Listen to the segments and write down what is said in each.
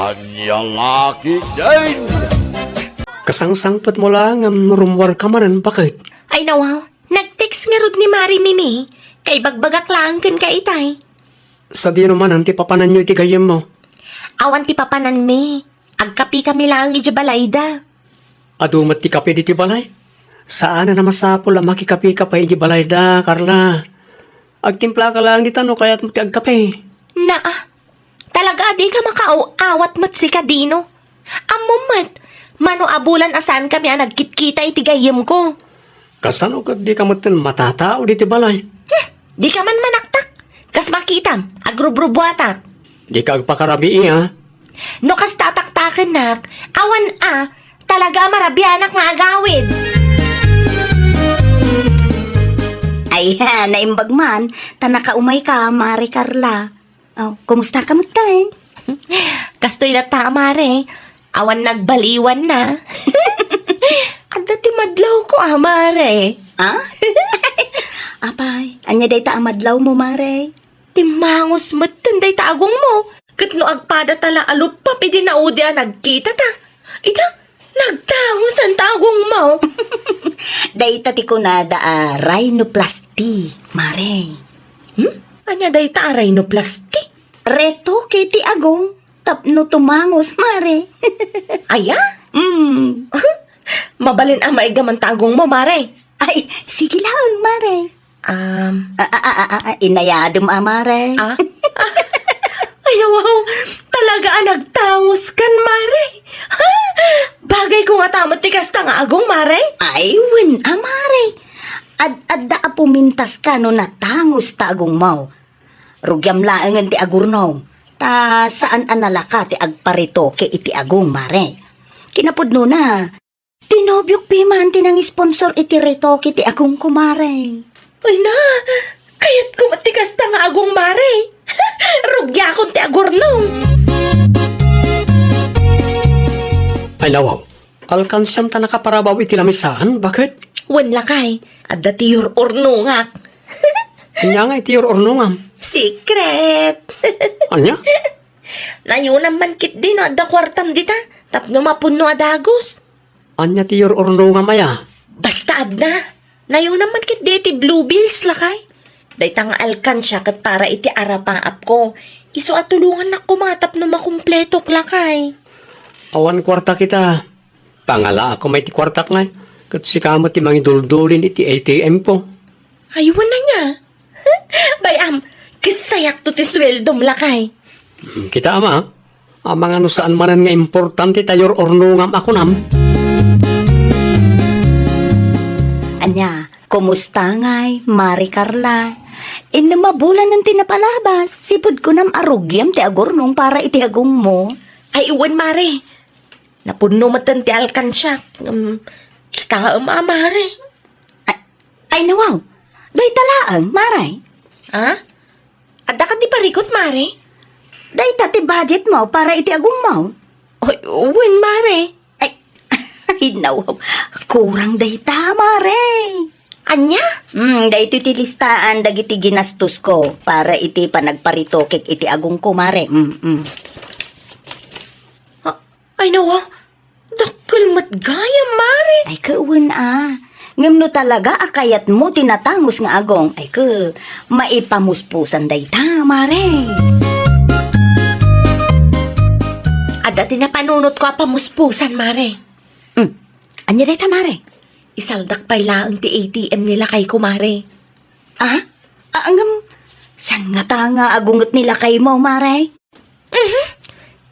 Kanyang laki din! Kasangsangpat mo lang ang rumwar ka man, bakit? Ay nawaw, nag-text nga rod ni Mari Mimi. Kay bagbagak lang kan ka itay. Sa di naman, ang tipapanan nyo iti gayem mo. Awan ti papanan mi. Agkapi kami lang ijabalayda. Adumat ti kape di ti balay. Saan na masapol ang makikapi ka pa iti balay da, Carla? Agtimpla ka lang dito, no, kaya't mo ti agkape. Talaga di ka makaaawat mat si Kadino. Amumat, mano abulan asan kami ang nagkitkita iti gayem ko. Kasano ka di ka matin matatao di ti balay? Di ka man manaktak. Kas makitam, agrubrubuatak. Di ka agpakarabi ha? No kas tataktakan nak, awan talaga marabianak nga agawid. Ay, naimbag man, tanaka umay ka, Mari Carla. Oh, kumusta ka magtain? Kastoy na Mare. Awan nagbaliwan na. Ada ti madlaw ko, Mare. Ah? Apay, anya day ta amadlaw mo, Mare? Timangos matanday taagong mo. Kat no agpada tala alup pa, pidi na udi nagkita ta. Ita, nagtangos ang tagong mo. Day ta ti kunada rhinoplasty, Mare. Anya day ta rhinoplasty. Reto kay ti agong, tapno tumangos, Mare. Aya? Mm. Mabalin ang maigaman tagong mo, Mare. Ay, sige lang, Mare. Inayadom, Mare. Ay, wow. Talaga nagtangos kan, Mare. Ha? Bagay ko nga tamat tikas ta nga agong, Mare. Ay, win, Mare. Adda pumintas ka no natangos ta agong mau. Rugyam laangan ti agurnaw. Ta saan analaka ti agparitoke iti agong, Mare. Kinapudno na. Tinobyok piman tinang sponsor iti retoke ti agong kumare. Ay na, kaya't kumatikas ta nga agong, Mare. Rugya akong ti agurnong. Ay nawaw, alkansyam ta nakaparabaw iti lamisahan, bakit? Wan lakay, at dati your ornungak. Kanya nga iti ornungam. Secret. Anya? Nayunan man kit din, at da kwartam dita. Tapno mapuno adagos. Anya ti ornungam aya? Basta adna. Nayunan man kit di iti blue bills lakay. Day tanga alkansya kat para iti arapaap ko. Iso at tulungan na kumatap na makumpletok lakay. Awan kwarta kita. Pangala ako may ti kwartak na. Kat si kamot ti mangiduldulin iti ATM po. Aywan na niya. Bayam, kisayak to ti sweldom lakay. Kita ama, amang ano saan manan nga importante tayor ornungam ako nam. Anya, kumusta ngay, Mari Carla? Mabulan ng tinapalabas. Sipod ko nam arugyam ti agurnong para iti agong mo. Ay, iwan, Mare. Napuno matan ti alkansya. Kita Mare. Ay nawaw, day talaang, Maray. Ha? Ada ka di parikot, Mare? Day ti budget mo para iti agong mo. Ay, uwan, Mare. Ay nawaw, kurang day ta, Mare. Anya? Day iti listaan dagiti ginastos ko para iti panagparitokik iti agong ko, Mare. Ay, nawa. Dakal matgaya, Mare. Ay kauwan ngam no talaga akayat mo tinatangos nga agong. Ay maipamuspusan day ta, Mare. Ada tinapanunot ko pamuspusan, Mare. Anya day ta, Mare? Isaldak pa ilaang ti ATM nila kay kumare. Angam, san nga ta nga agungot nila kay mo, Mare?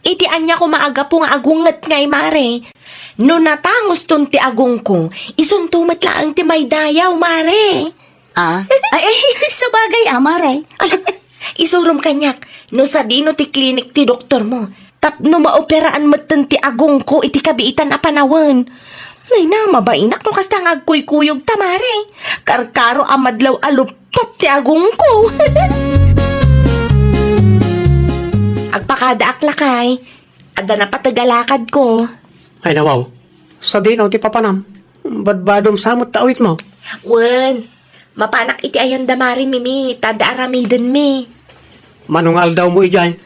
Iti anya ko maaga po nga agungat ngay, Mare. No natangos ton ti agong ko, isuntumat laang ti may dayaw, Mare. Ay, sa bagay, Mare. Isurum kanyak, no sa dino ti klinik ti doktor mo. Tapno maoperaan matan ti agong ko iti kabiitan a panawan. Nay na, mabainak no kastang agkuy-kuyog tamare. Karkaro amadlaw alupot ti agong ko. Agpakada aklakay. Ada na patagalakad ko. Ay nawaw, sa dinaw ti papanam. Badbadom samot taawit mo. Wen, mapanak iti ayan damari mimi. Tada aramidan mi. Manungal daw mo ijay.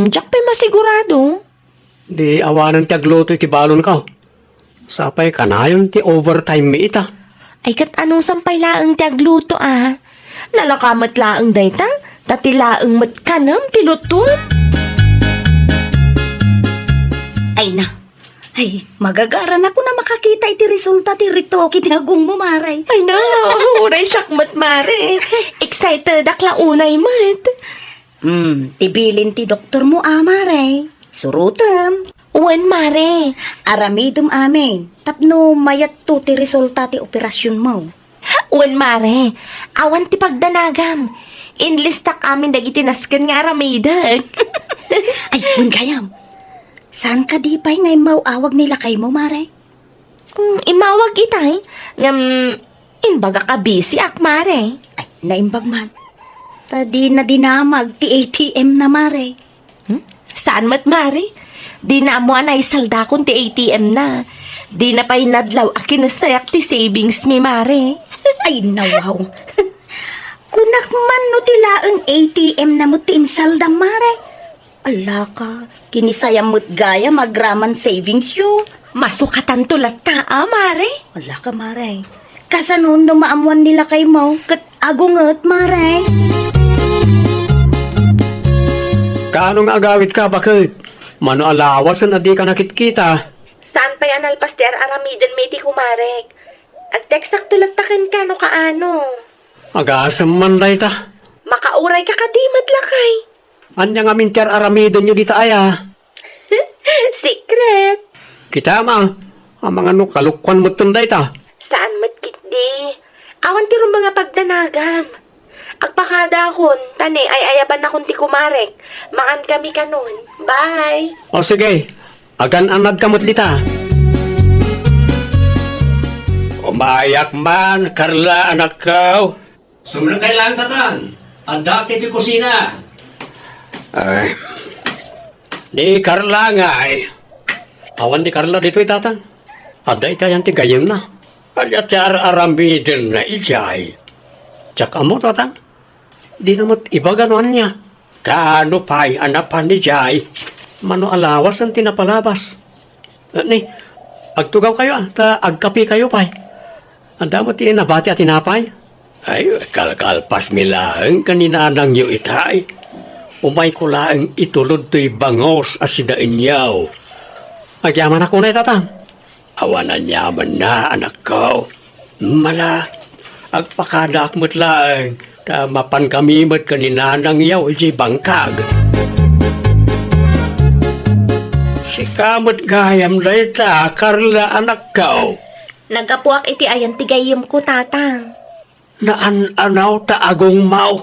Jack pa masigurado. Di awanan ti agluto iti balon ka. Sapay kanayon ti overtime mi ita. Ay kat anong sampay laang ti agluto Nalakamat laang dayta, tati laang matkanam ti lutot. Ay na. Ay, magagaran ako na makakita iti resulta ti ritoke ti agong mo, Maray. Ay na, unay syakmat mare. Excited akla unay mat. Tibilin ti doktor mo, Maray. Surutam. Uwan mare. Aramidum amin. Tapno mayat to ti resulta ti operasyon mo. Uwan mare. Awan ti pagdanagam. Inlistak amin dagiti nasken nga aramidag. Ay, gayam. Saan ka di pa'y ngay mauawag nila kay mo, Maray? Imawag itay. Inbaga ka busy ak mare. Ay, naimbag man. Tadi na dinamag ti ATM na, Maray. Saan mat mare? Di na mo anay salda kon ti ATM na. Di na pa'y nadlaw akin nasayak ti savings mi mare. Ay, nawaw. Kunak man no tilaang ATM na mo ti insalda, Maray. Ala ka, kinisayam mo't gaya magraman savings yo. Masukatan tulat ta, mare. Wala ka, Maray. Kasanon no maamuan nila kay mo, kat agungot, Maray. Kaano nga agawit ka, bakit? Mano alawas na di ka nakitkita. Saan pa yan alpaster aramiden may ti kumarek? Agteksak tulat takin ka no kaano. Agasam man day ta. Makauray ka katimat lakay. Anya nga minter aramidon nyo dita aya. Secret. Kita ma, ang mga no kalukwan mo tunday ta. Saan matkit di? Awan ti rum mga pagdanagam. Agpakada akon, tani ay ayaban na kun ti kumarek. Mangan kami kanon. Bye. O sige, agan anad kamot lita. Umayak man, Carla, anak ko. Sumunod kailangan tatan. Anda ti kusina. Ay, di Carla nga eh. Awan di Carla dito itatan. Ada ita yan ti gayem na. Pagyatar aramidin na ijay. Tsaka mo tatan. Di namot iba ganuan niya. Kaano pa'y anapan ni Jay? Mano alawas ang tinapalabas. Ni, agtugaw kayo ta agkapi kayo pay. Anda mo ti nabati at tinapay. Ay, kalkalpas milaang kaninanang yu itay. Umay ko laang itulod to'y bangos asidain yaw. Agyaman ako na itatang. Awanan yaman na, anak ko. Mala, agpakadak mo't laang. Mapan kami mo't kaninanang yaw iji bangkag. Si kamot gayam dayta, Carla, anak ko. Nagapuak iti ayan tigayim ko tatang. Naan-anaw ta agong mau.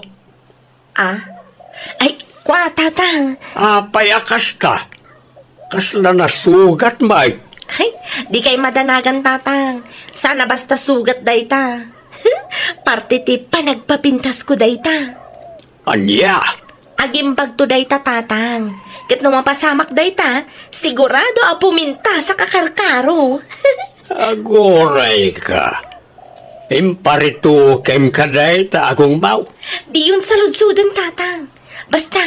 Ay, kwa tatang. Payakas ta. Kasla na sugat, may. Ay, di kay madanagan tatang. Sana basta sugat dayta. Parte ti panagpapintas ko dayta. Anya? Agimbag to dayta tatang. Kat no mapasamak dayta, sigurado a puminta sa kakarkaro. Agoray ka. Imparito kem kaday ta agong mau. Di yun saludsudan tatang. Basta,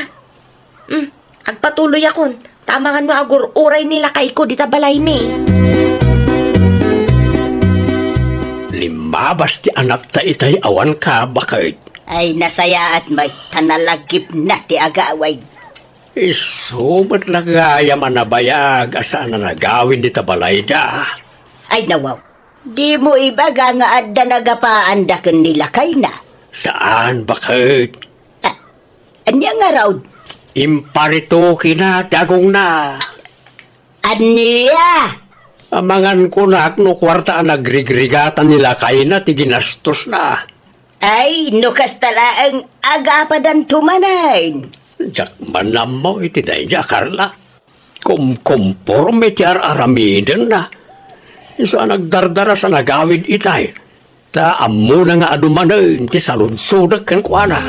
agpatuloy akon. Tamangan mo agur uray nila kay ko dita balay mi. Limabas ti anak ta itay awan ka bakit? Ay, nasaya at may tanalagip na ti agaway. Isumat lagaya manabayag asa na nagawin dita balay da. Ay, nawaw. Di mo ibaga nga adda nagapaan da nila kay na. Saan bakit? Anya nga raw? Imparito kina dagong na. Anya? Amangan ko na no kwarta nagrigrigatan nila kay na ti ginastos na. Ay, nukas talaang agapadan tumanan. Jak manam mo iti dayja, Carla. Kumporme ti aramiden na. Iso nagdardara sa nagawid itay. Ta amo na nga adumanen ti salunsudag kan kuana.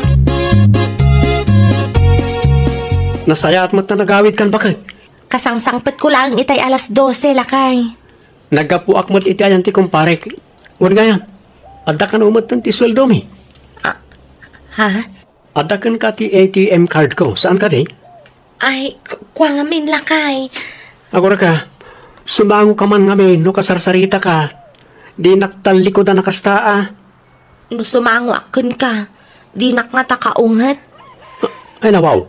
Nasaya at mat na nagawid kan bakit? Kasangsangpet ko lang itay alas 12 lakay. Nagapuak mo't iti ayan ti kumpare. Huwag gaya. Adda ka na umatan ti sweldo mi. Ha? Adda kan ka ti ATM card ko. Saan ka di? Ay, kwa ngamin lakay. Agora ka, sumango ka man ngamin, no kasarsarita ka. Di naktalikod na nakastaa. No sumango akon ka. Di nak nga takaungat. Ay nawaw,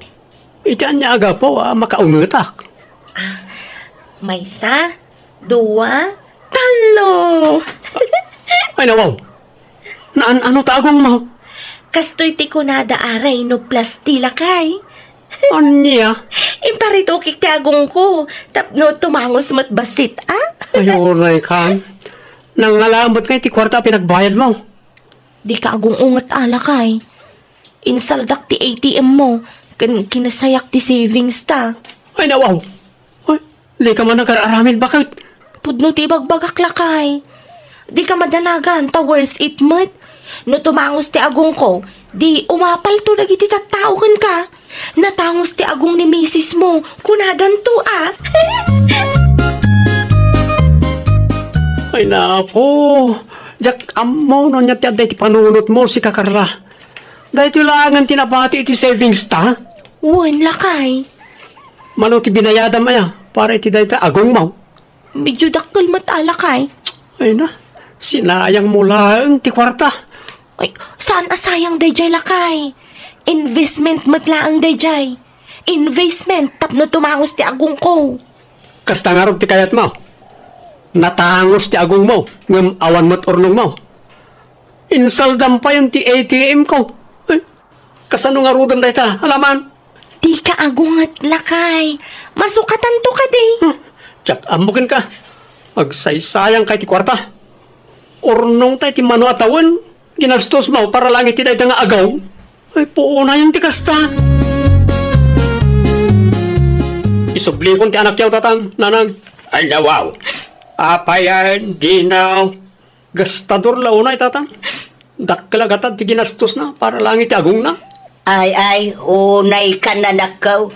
itaan niya aga po, makaungutak. May isa, dua, talo. Ay nawaw, ano tagong mo? Kastoy ti kunada aray no plasti lakay. Anya? Imparitukik ti agong ko. Tapno tumangos mat basit, ah? Ay oray ka. Nang nalambot kayo ti kwarta pinagbayad mo. Di ka agong ungat alakay. Insaldak ti ATM mo. Kinasayak ti savings ta. Ay nawaw, ay, di ka man nag-aaramid, bakit? Pudno ti bagbagak lakay. Di ka madanagan ta worth it mat. No tumangos ti agong ko, di umapal to dagiti tattaukan ka. Natangos ti agong ni misis mo, kunadan to ah. Ay napo, jak amo no niya ti aday ti panunot mo si Kakarla. Dahil tulangan tinapati iti savings ta. Wan lakay. Mano ti binayada maya, para iti dahi ta agong mo. Medyo dakkel mat alakay. Ay na, sinayang mo lang ti kwarta. Ay, saan asayang dayjay lakay? Investment matlaang dayjay. Investment tapno tumangos ti agong ko. Kasta nga ron ti kayat mo. Natangos ti agong mo, ngam awan mo't ornong mo. Insaldam pa yung ti ATM ko. Ay, kasano nga rudan dahi ta, alaman? Di ka agungat lakay. Masukatan to ka day. Tsak, amukin ka. Agsaysayang kay ti kwarta. Ornong tayo ti mano atawan. Ginastos mo para lang iti dahi nga agaw. Ay, puuna yung ti kasta. Isubli kong ti anak yaw tatang, nanang. Ay nawaw. Apayan, dinaw. Gastador launa itatang. Dakkalagatan ti ginastos na para lang iti agong na. Ay, unay ka na nakaw.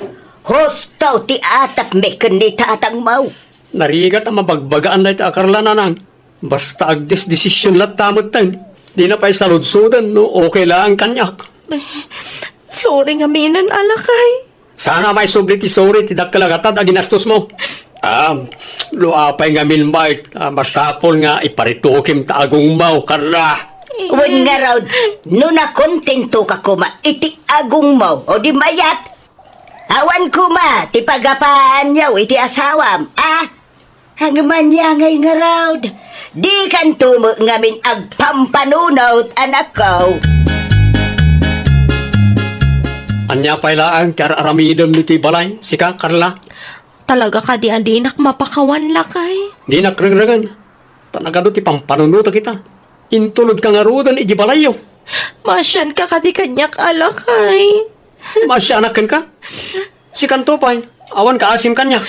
Hostaw ti atap me kundi tatang mau. Narigat ang mabagbagaan na iti akarla nanang. Basta agdes desisyon lat tamot tayo. Di na pa'y saludsudan, no? Okay lang kanyak. Sorry nga minan alakay. Sana may subli ti sorry ti dakkalagatan a ginastos mo. Luapay nga minbait. Masapol nga iparitukim ta agong mau, Karla. Wan nga raw, no na kontento ka kuma, iti agong mau, o di mayat. Awan kuma, ti pagapaan yaw, iti asawam, ah. Hangman niya ngay nga raw, di kan tumo ngamin agpampanunaw anak ko. Anya pa'y laang kaya aramidam ni ti balay, sika, Karla. Talaga ka di andinak mapakawan lakay. Di nakrengrengan. Tanagado ti pampanunuta kita. Intulod ka nga rudan, iji balayo. Masyan ka di kanyak alakay. Masyanakan ka. Si Kantopay, awan ka asim kanyak.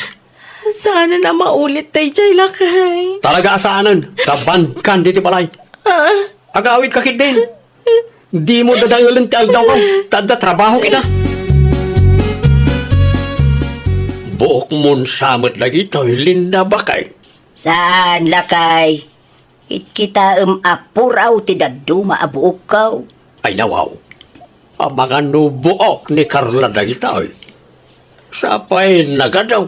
Sana na maulit tayo jay lakay. Talaga asaanan, kabandkan di ti balay. Ah, Agawid kakit din. Di mo dadangalan ti agdaw ko. Tada trabaho kita. Buok mon samot lagi to, linda bakay. Saan lakay? It kita apuraw ti daduma abuok kaw. Ay nawaw. Ang mga nubuok ni Karla dagita oy. Sapay nagadaw.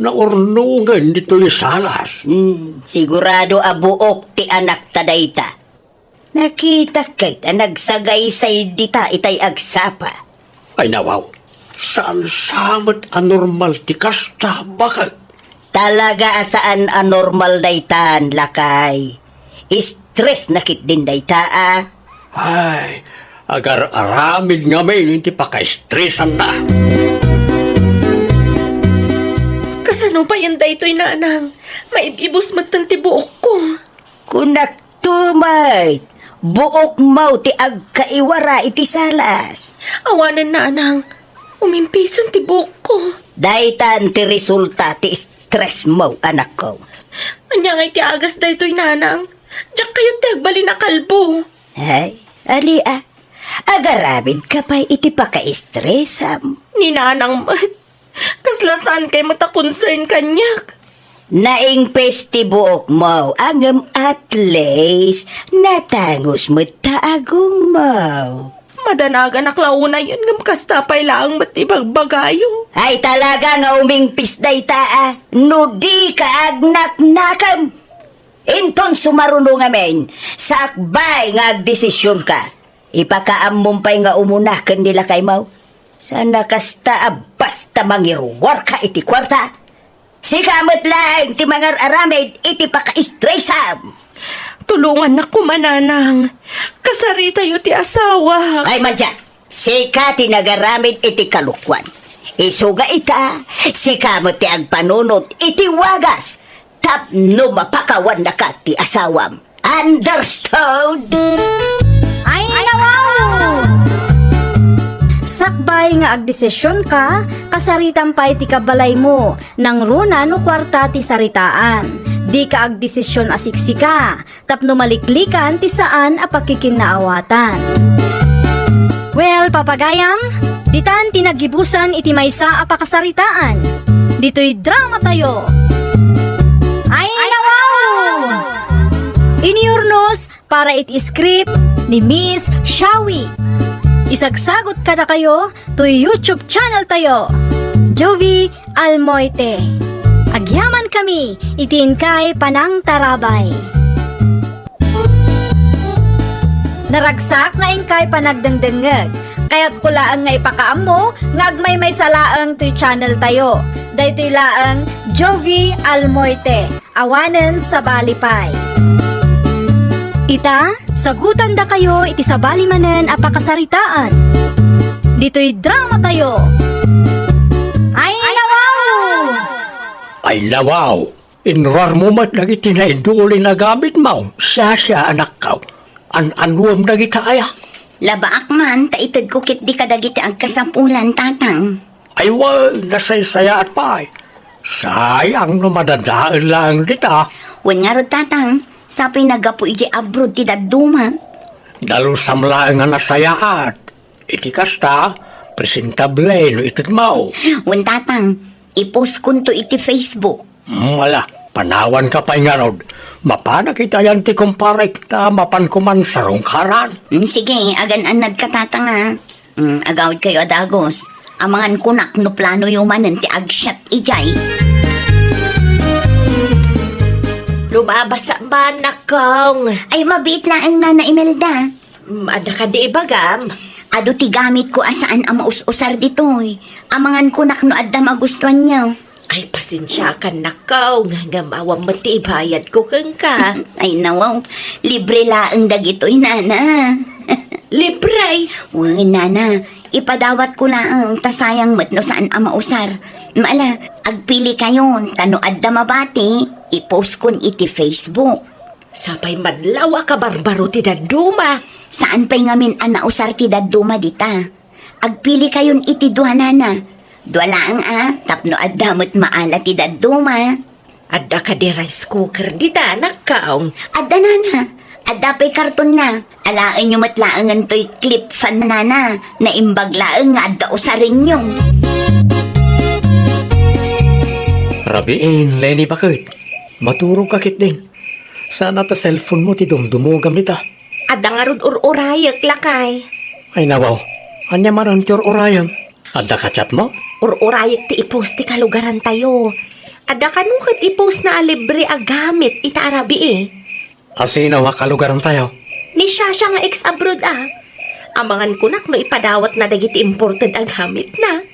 Naurnungan dito yung salas. Sigurado abuok ti anak tadayta. Nakita kay ta nagsagaysay dita itay agsapa. Ay nawaw. Saan samot anormal ti kasta bakay. Talaga asaan anormal daytan lakay. Stress nakit din dayta ah. Ay, agar aramid nga may hindi pa ka-stressan na. kasano ba yan daytoy na anang? Maibibos matanti buok ko. Kunak tumay. Buok mau ti agkaiwara iti salas. Awanan na anang. Umimpisan ti buok ko. Daytan ti resulta ti stress mo, anak ko. Anya nga iti agas daytoy nanang. Diyak kayo tagbali na kalbo. Ay, ali ah. Agaramid ka pa iti paka-stressam. Ni nanang mat. Kaslasan kay mata concern kanyak. Naing pestibuok mo, angam at least natangos mo taagong mo. Madanagan naklauna yun ngam kastapay lang matibag bagayo. Ay talaga nga uming pisday taa, no di ka agnak-nakam. Inton sumaruno nga men, sa akbay nga agdesisyon ka. Ipakaamumpay nga umuna nila kay Mau. Sana kasta basta mangiruwar ka iti kwarta. Sikamot lang ti mangar aramid iti paka-istresam. Tulungan na kumananang. Kasari tayo ti asawa. Ay madya, sika ti nagaramid iti kalukwan. Isuga ita, sika mo ti agpanunot iti wagas. Tapno mapakawan na ka ti asawam. Understood? Ay, nawaw! Sakbay nga agdesisyon ka, kasaritan pa iti kabalay mo, nang runa no kwarta ti saritaan. Di ka agdesisyon asiksika, tapno maliklikan ti saan a pakikinaawatan. Well, papagayam, ditan tinagibusan iti maysa a pakasaritaan. Dito'y drama tayo. Ay, nawaw! Iniurnos para iti script ni Miss Shawi. Isagsagot ka na kayo to YouTube channel tayo, Jovi Almoite. Agyaman kami, itin kay Panang Tarabay. Naragsak nga kay panagdengdengeg, kaya't kulaan nga ipakaam mo, nga agmay may salaang to channel tayo. Daytoy laang Jovi Almoite, awanen sa Balipay. Ita, sagutan da kayo iti sabali manen a pakasaritaan. Dito'y drama tayo. Ay, nawaw! Ay lawaw, inrar mo mat dagiti na iduli na gamit mo. Siya anak ka. An-anwam dagiti aya. Labaak man, taitad ko kit di kadagiti ang kasampulan, tatang. Ay nasaysaya at pa. Sayang no madadaan lang dita. Wan nga ro, tatang, sapay nagapu iji abroad ti daduma. Dalusam lang nga nasayaat. Iti kasta, presentable no itit mo. Wan, tatang, ipost kun to iti Facebook. Wala, panawan ka pa nga rod. Mapana kita yan ti kumparek ta mapan kuman sarong karan. Sige, agan-anad ka, tatang, ha. Agawid kayo adagos. Amangan kunak no plano yumanan ti agsyat ijay. Lumabasa ba nakong? Ay, mabit lang ang nana Imelda. Ada ka di ibagam. Ado ti gamit ko asaan ang maus-usar ditoy. Amangan kunak no adda magustuhan niya. Ay, pasensya ka nakaw. Nga mawang matibayad ko kang ka. Ay, nawaw. Libre laang dagitoy, nana. Libre. Uy, nana. Ipadawat ko lang tasayang mat no saan ang mausar. Maala, agpili kayon. Tano adda mabati. I-post kun iti Facebook. Sapay madlawa ka barbaro ti daduma. Saan pa'y ngamin ang nausar ti daduma dita? Agpili kayon iti duha, nana. Dua lang tapno adamot maala ti daduma. Ada ka di rice cooker di ta, nakaw. Adda, nana. Adda pa'y karton na. Alaan nyo matlaangan to'y clip fan, nana. Na imbaglaang nga adda usarin nyo. Rabiin, Lenny, bakit? Maturog kakit din. Sana ta cellphone mo ti dumdumugam nita. Ada nga ron urayak lakay. Ay nawaw, anya maran ti orayam. Ada ka chat mo? Urayak ti ipost ti kalugaran tayo. Ada ka nung kat ipost na libre agamit ita arabi eh. Asina nga kalugaran tayo. Ni Shasha nga ex-abroad Amangan kunak no ipadawat na dagiti imported agamit na.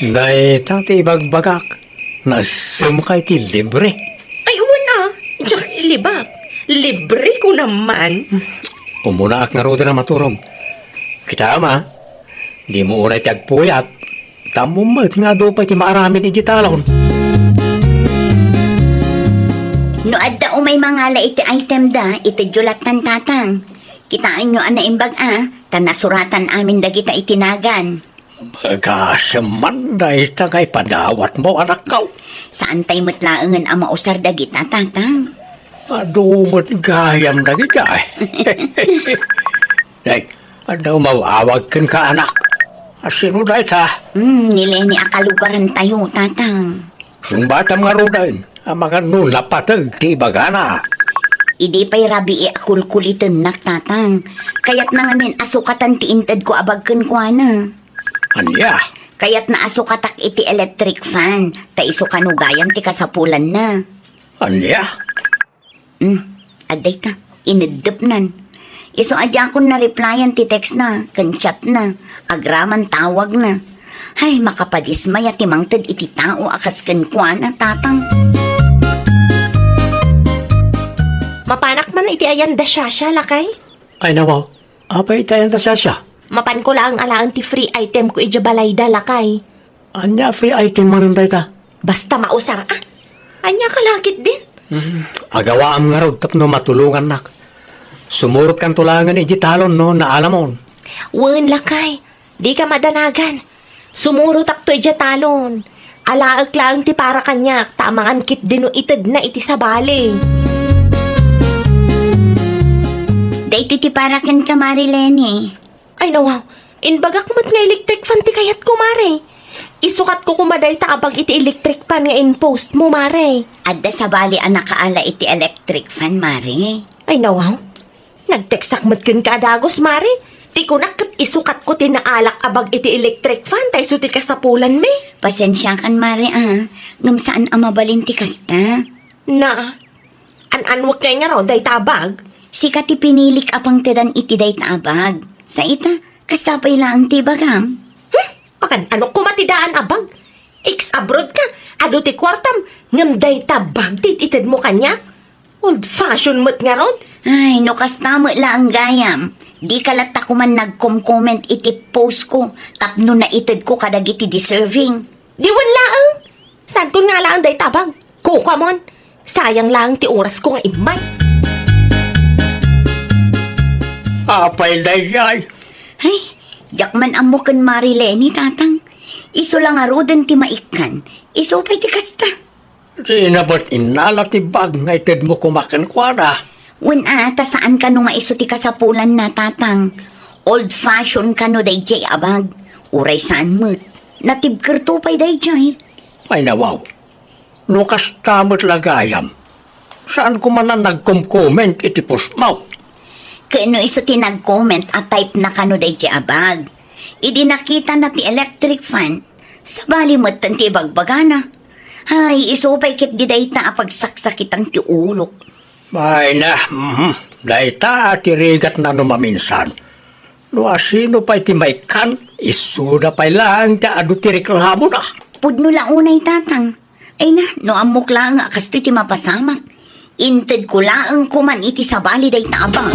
Day tati ibagbagak. Nasumkay ti libre. Ay, uwan Diyak ilibak. Libre ko naman. Umunaak nga ro na maturog. Kita ama, di mo unay ti agpuyat. Tamumat nga do pa ti maaramin digitalon. No adda umay mangala iti item da, iti julatan tatang. Kitaan nyo ana imbag tanasuratan amin dagita itinagan. Bagas man day tagay padawat mo anak ka. Saan tayo matlaangan ang mausar dagita tatang? Adumot gayam na kita eh. Day, ano mawawag kan ka anak? Asino day ta? Nileni akalugaran tayo tatang. Sumbatam nga ro day. Ang mga nun napatag ti bagana. Idi pa'y rabi akulkulitin nak tatang. Kayat na ngamin asukatan ti inted ko abagken kwa na. Anya? Kayat na asukatak iti electric fan. Ta iso kanugayam ti kasapulan na. Anya? Aday ta, inedep nan. Iso adya akong na-replyan ti text na, kan chat na, agraman tawag na. Ay, makapadismay at imangtad iti tao akas kwa na tatang. Mapanak man iti ayan da siya lakay. Ay nawaw, apay tayo na siya. Mapan ko lang alaan ti free item ko ija balay da lakay. Anya free item mo rin dayta. Basta mausar Anya kalakit din. Agawa am nga raw tapno matulungan nak. Sumurot kan tulangan iji talon no na alamon. Wen lakay, di ka madanagan. Sumurot akto ija talon. Alaag lang ti para kanyak, tamangan kit dino ited na iti sabali. Dahito ti parakan ka, Marilene. Ay nawaw, inbagak mo't nga electric fan ti kayat ko, mare. Isukat ko kumaday ta abag iti electric fan nga in-post mo, mare. Adda sa bali anak kaala iti electric fan, Mari. Ay nawaw, nagteksak mo't kin ka adagos, mare. Ti ko nakat isukat ko tinaalak abag iti electric fan, tayo ti kasapulan me. Pasensya kan, Mari, ngam saan ang mabalin ti kasta? Na, an-anwag kay nga raw, day tabag. Sikat ti pinilik apang tidan iti day taabag. Sa ita, kasta pa'y lang ti bagam. Pakan, ano kumatidaan abag? Ex-abroad ka, ado ti kwartam, ngam day tabag, tititid mo kanya? Old-fashion mo't nga ron? Ay, no kasta mo lang gayam. Di kalat ako man nag-comment iti post ko. Tapno na itid ko kadag iti deserving. Di laang. Saan ko nga lang day tabag? Kuka mon, sayang lang ti oras ko nga imay. Apay dayjay. Ay, jakman amo kan Marilene, tatang. Iso lang arodan ti maikan. Iso pa'y ti kasta. Sinabot inala ti bag nga ited mo kumakan kwa na. Ta saan ka no nga iso ti kasapulan na, tatang. Old fashion ka no day jay abag. Uray saan mo't. Natibker to pa'y day jay. Ay nawaw. No kastamot lagayam. Saan ko man na nag-comment iti post mo? Kano iso ti nag-comment at type na kano day jay abag. Idi nakita na ti electric fan. Sa bali mo't ti bagbagana. Ay, iso pa'y kit di day ta apagsaksakitang ti ulok. Ay na, dayta ati rigat na numaminsan. No asino pa iti maikan, isuda pa lang ta adu ti reklamo na. Pudno lang unay, tatang. Ay na, no amok lang akas ti mapasamak. Inted ko lang kuman iti sabali day ta abang.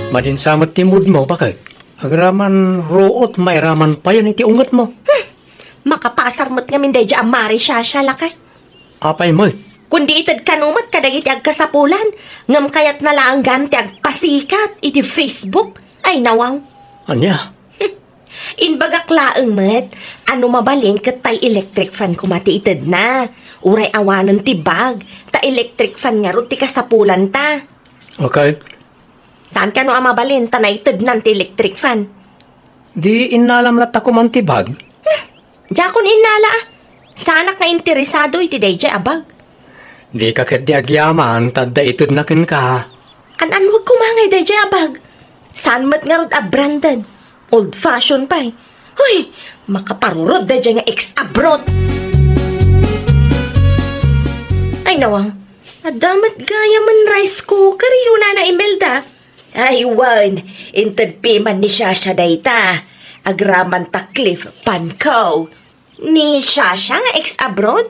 Madinsamot ti mood mo, bakit? Agraman root, may raman pa yan iti ungat mo. Makapasar mo't nga min day dya amari siya lakay. Apay mo, Kundi itad kanumat kadag iti agkasapulan, ngam kayat na lang ganti agpasikat iti Facebook. Ay nawang. anya? Inbagak laeng met, ano mabalin kat tay electric fan kumati itad na. Uray awanan ti bag, ta electric fan nga ron ti kasapulan ta. Okay. Saan ka no amabalin, ta na itad nan ti electric fan? Di inalam lat ako man ti bag. Jakon inala sanak nga interesado iti dayjay abag. Di ka ket di agyaman, tadda itod na kin ka. An wag kumangay dayjay abag. Saan mat nga rod branded? Old fashion pa eh. Hoy, makaparurod dayjay nga ex-abroad. Ay nawang, adamat gaya man rice cooker yun na Imelda. Ay wan, intad piman ni Shasha dayta. Agraman taklif pankaw. Ni Shasha nga ex-abroad?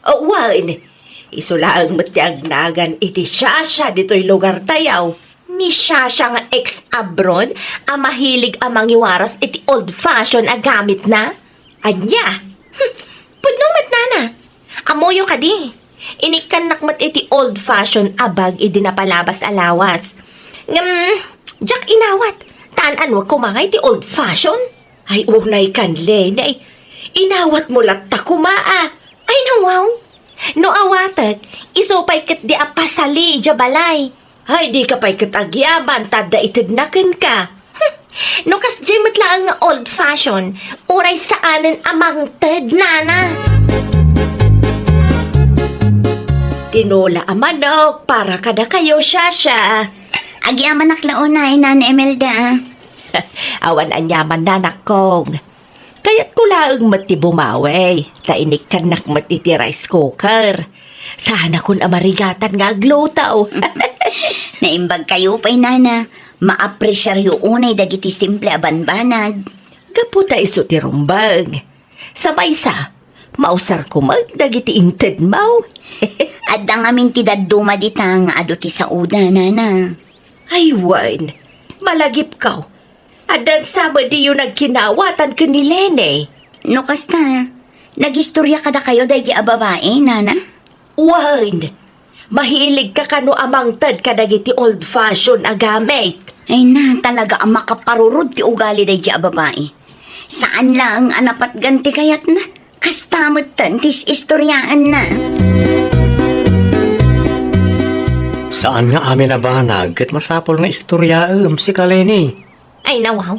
O wan, isulaang matiagnagan iti Shasha dito'y lugar tayaw. Ni Shasha nga ex-abroad, ang mahilig amang iwaras iti old-fashion a gamit na? Anya? Pudno mat nana. Amoyo ka di. Inikan nakmat iti old-fashion abag idi napalabas alawas. Jack inawat. Taan wag kumangay ti old-fashion? Ay unay kan Lenay. Inawat mo latta kumaa. Ay nawaw. No awatag, isopay kat di apasali jabalay. Ay di ka pa'y katagyaban, tada itidnakin ka. No kas jemot lang nga old-fashion, uray saanan amang ted nana. tinula ang manok para kada kayo siya. Agyaman naklaunay, Nana Imelda. Awan anyaman nanak kong. Kaya't ko laang mati bumaway. Tainik ka nak matiti rice cooker. Sana kun amarigatan nga aglotaw. Naimbag kayo pa'y, Nana. Maapresyar yung unay dagiti simple abanbanag. Kaputa iso ti rumbang. Sa maysa, mausar ko magdagiti inted mau. At ang aming tidaduma ditang ado ti sa uda, Nana. Ay, Wan, malagip ka. Adan sama di yung nagkinawatan ka ni Lene. No kasta, nagistorya kada kayo dagi a babae, Nana? Wan, mahilig ka kano amang tad kadagiti old-fashioned agamit. Ay na, talaga ang makaparurod ti ugali dagi a babae. Saan lang anapat ganti kayat na? Kastamot tan tis istoryaan na. Saan nga amin na banag kat masapol nga istorya si Kaleni? Ay nawaw,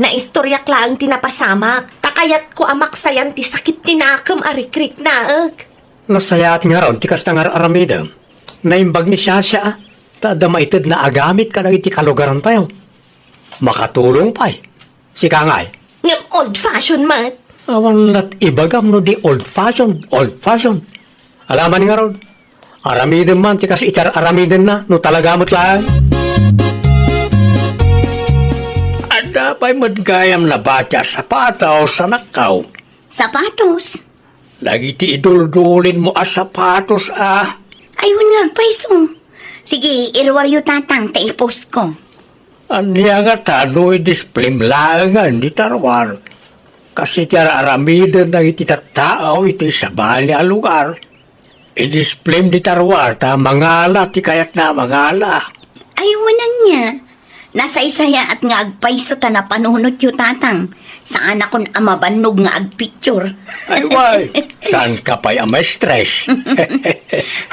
naistoryak lang tinapasamak. Takayat ko amak sayan ti sakit tinakam arikrik naag. Nasayaat nga ron ti kasta nga aramida. Naimbag ni Shasha, tada maitid na agamit ka na iti kalugaran tayo. Makatulong pa'y. Si Kangay, Ngam old-fashioned mat. awan lat ibagam no di old-fashioned. Alaman nga ron, aramidin man ti kasi itar aramidin na, no talagamot lang. Ada pa'y madgayam na batya sa pataw sa nakaw. Sapatos. Lagi ti iduldulin mo as sapatos Ayun nga, paiso. Sige, irwaryo tatang, taipost ko. Anya nga tano'y display langan di tarwar. Kasi ti aramiden na iti tattao iti sabali a lugar. I-display di tarwar ta mangala ti kayak na mangala. Ayun niya. Nasa isaya at nga agpaiso ta na panunot yu tatang. Saan akong amabanog nga agpicture. Ay way, saan ka pa'y may stress?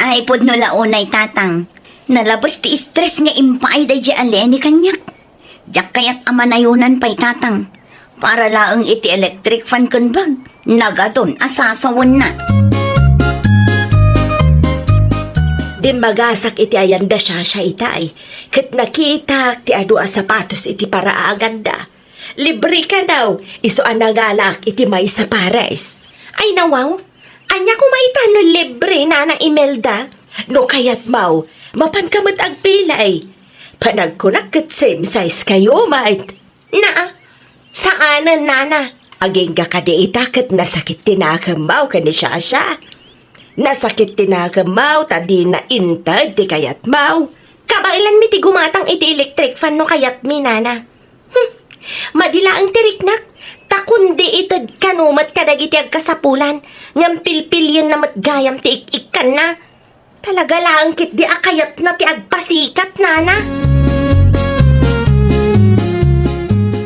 Ay, pod no launay tatang. Nalabas ti stress nga impay da di aleni kanyak. Diyak kayat amanayunan pa'y tatang. Para laang iti electric fan kunbag. Nagadon, asasawan na. Di magasak iti ayanda siya itay. Kat nakita ti adu a sapatos iti para aganda. Libre ka daw, iso anagalak iti may sa pares. Ay nawaw, anya ko maitano libre na Imelda. No kayat mau, mapan ka agpilay. Panagkunak kat same size kayo, mait. Na, saanan nana? Aging ka ita kat nasakit tinakamaw ka ni Shasha. Nasakit tinakamaw, tadi na intad ti kayat mau. Kabailan mi ti gumatang iti electric fan no kayat mi nana. Madila ang tiriknak, takundi itad kanumat kadagiti agkasapulan, ngam pilpilyan na matgayam ti ik-ikan na. Talaga lang kit di akayat na ti agpasikat, nana.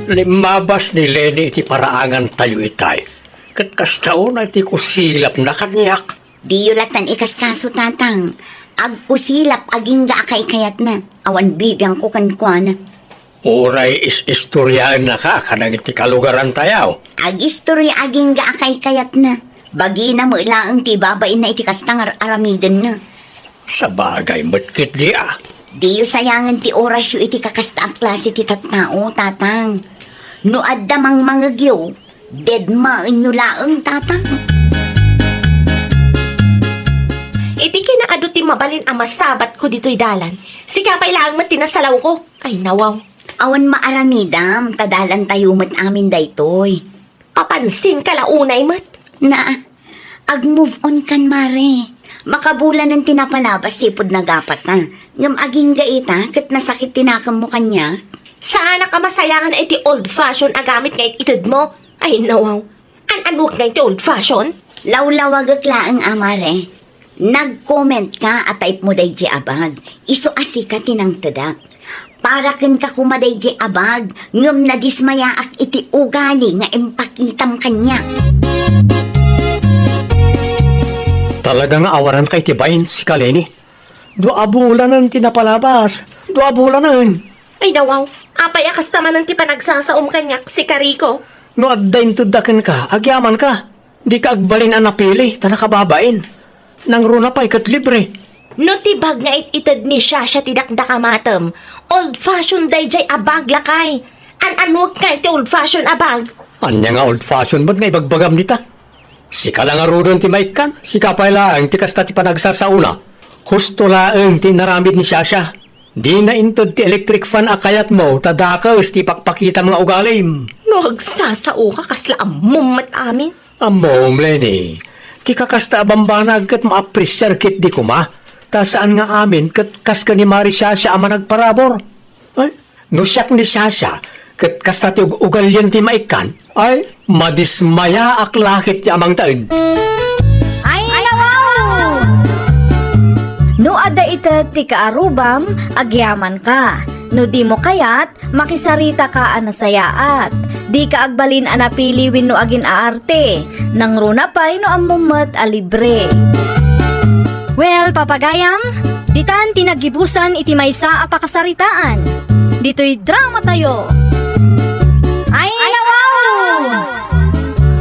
Limabas ni Lenny iti paraangan tayo itay. Kat kastao na iti kusilap na kanyak. Di yulatan ikas kaso tatang. Ag-usilap aging ga akay kayat na. Awan bibiyang ko kankwana. Uray is-istoryaan na ka kanang iti kalugaran tayaw. Ag-istorya aging ga akay kayat na. Bagi na mo ilaang ti babay na iti kastangar aramiden na. Sa bagay matkit di Di yu sayangan ti oras yu iti kakasta ang klase ti tattao, tatang. No addamang mangagyo, dead maan yu laang, tatang. Iti kinaado ti mabalin ang masabat ko dito'y dalan. Siga pa ilaang matinasalaw ko. Ay nawaw. Awan maaramidam, tadalan tayo mat amin daytoy. Papansin ka launay mat. Na, ag-move on kan, mare. Makabulan ng tinapalabas, sipod na gapat na. Ngam aging gaita, kat nasakit tinakam mo kanya. Sana ka masayangan iti old-fashioned agamit nga itid mo. Ay nawaw. An-anwag nga iti old-fashioned? Lawlawag laang amare. Nag-comment ka at type mo day di abag. Iso asika tinang tadak. Para kin ka kumaday di abag. Ngam na dismaya ak iti ugali nga impakitam kanya. Talagang awaran kay tibayin si Kaleni. 2 bulanan tinapalabas. 2 bulanan. Ay nawaw. Apay akas naman ang ti panagsasaom kanyak si Kariko. No addain tudakan ka, agyaman ka. Di ka agbalin ang napili, tanakababain. nang runa pa ikat libre. No tibag nga itad ni siya tidakdakamatam. Old-fashioned day jay abag lakay. An-anwag nga iti old-fashioned abag. Anya nga old-fashioned ba't nga ibagbagam nita? Sika lang nga rudon ti maikan, sika pa ilaang ti kasta ti panagsasauna. Husto laang ti naramid ni Sasha. Di na intod ti electric fan akayat mo, tadakaw ti pakpakita mga ugalim. No agsasao ka kasla amumat amin. Amom, Lenny. Ti kakasta abambanag kat maapresyar kit di kuma. Ta saan nga amin kat kas ka ni Mari Sasha ama nagparabor. Ay, no siyak ni Sasha, kat kasta ti ugalyan ti maikan, ay, madismaya aklakit ti amang taon. Ay, wow! No ada ita ti kaarubam, agyaman ka. No di mo kayat, makisarita ka anasayaat. Di ka agbalin anapiliwin no agin aarte. Nang runa pa'y no amumat a libre. Well, papagayam, ditan tinagibusan iti maysa a pakasaritaan. Dito'y drama tayo. Ay, wow!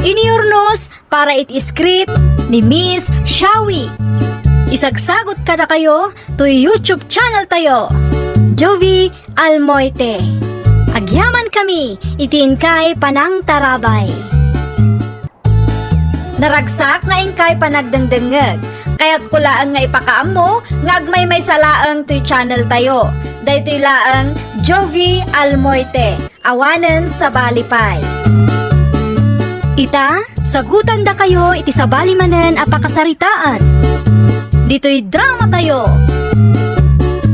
Iniurnos para iti script ni Miss Shawi. Isagsagot ka na kayo to YouTube channel tayo. Jovi Almoite. Agyaman kami, itin kay Panang Tarabay. Naragsak na inkay panagdengdengeg. Kaya't kulaan nga ipakaam mo, nga agmay may salaang to'y channel tayo. Dahito'y laang Jovi Almoite. Awanen sa Balipay. Ita, sagutan da kayo iti sa balimanen a pakasaritaan. Dito'y drama tayo.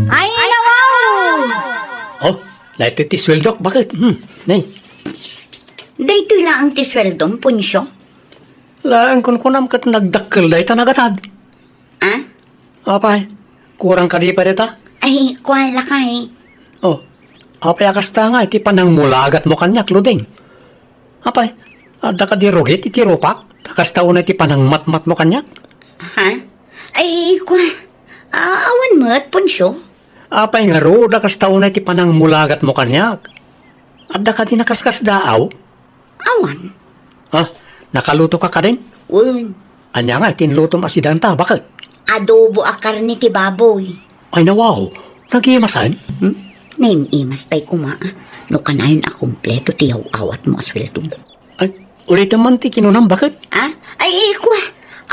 Ay, wow! Oh, naito ti sweldok, bakit? Nay, Dayto lang ti sweldong punsyo. laan kun kunam kat nagdakkel day tanagatad. Ah? Apay, kurang ka di pa dita? Ay, kuwala ka eh. Oh, apay akasta nga, iti panang mulagat mo kanyak, luding. Apay, ada ka di rugit, iti rupak, akasta una iti panang matmat mo kanyak. Ha? Ay, awan mo at punsyo. Apay nga ro, akasta una iti panang mulagat mo kanyak. Ada ka di nakaskas daaw? Awan. Ha? Nakaluto ka ka din? Un. Anya nga, tinluto masidanta, bakit? Adobo a karne ti baboy. Ay nawaw, nag-iimasan? Naim-imas pa'y kumaa. No kanayon a kumpleto ti awat mo asweldo. Ay, ulit naman ti kinunam, bakit? Ah? Ay,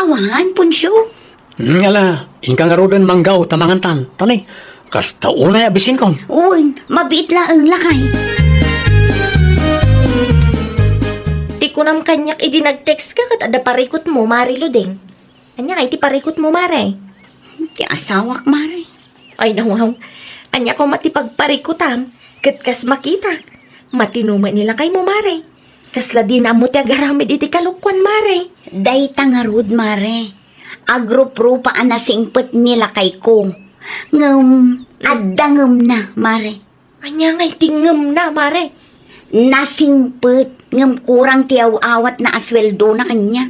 awan, punsyo. Ala, inka nga ro din manggaw, tamangan tanay. Kasta unay abisin kon. Un, mabiit lang ang lakay. Ti kunam kanyak idi nag-text ka kat ada parikot mo, Mari Ludeng. Anya kay ti parikot mo, Mare. Ti asawak, Mare. Ay nawaw. Anya ko matipagparikutam, kat kas makita. Matinuman nila kay mo, Mare. Kasla di na mo ti agaramid iti kalukwan, Mare. Day tangarud, Mare. Agro-pro pa anasingpet nila kay ko. Adangam na, Mare. Anya ngay tingem na, Mare. Nasingpet, kurang tiyaw-awat na asweldo na kanya.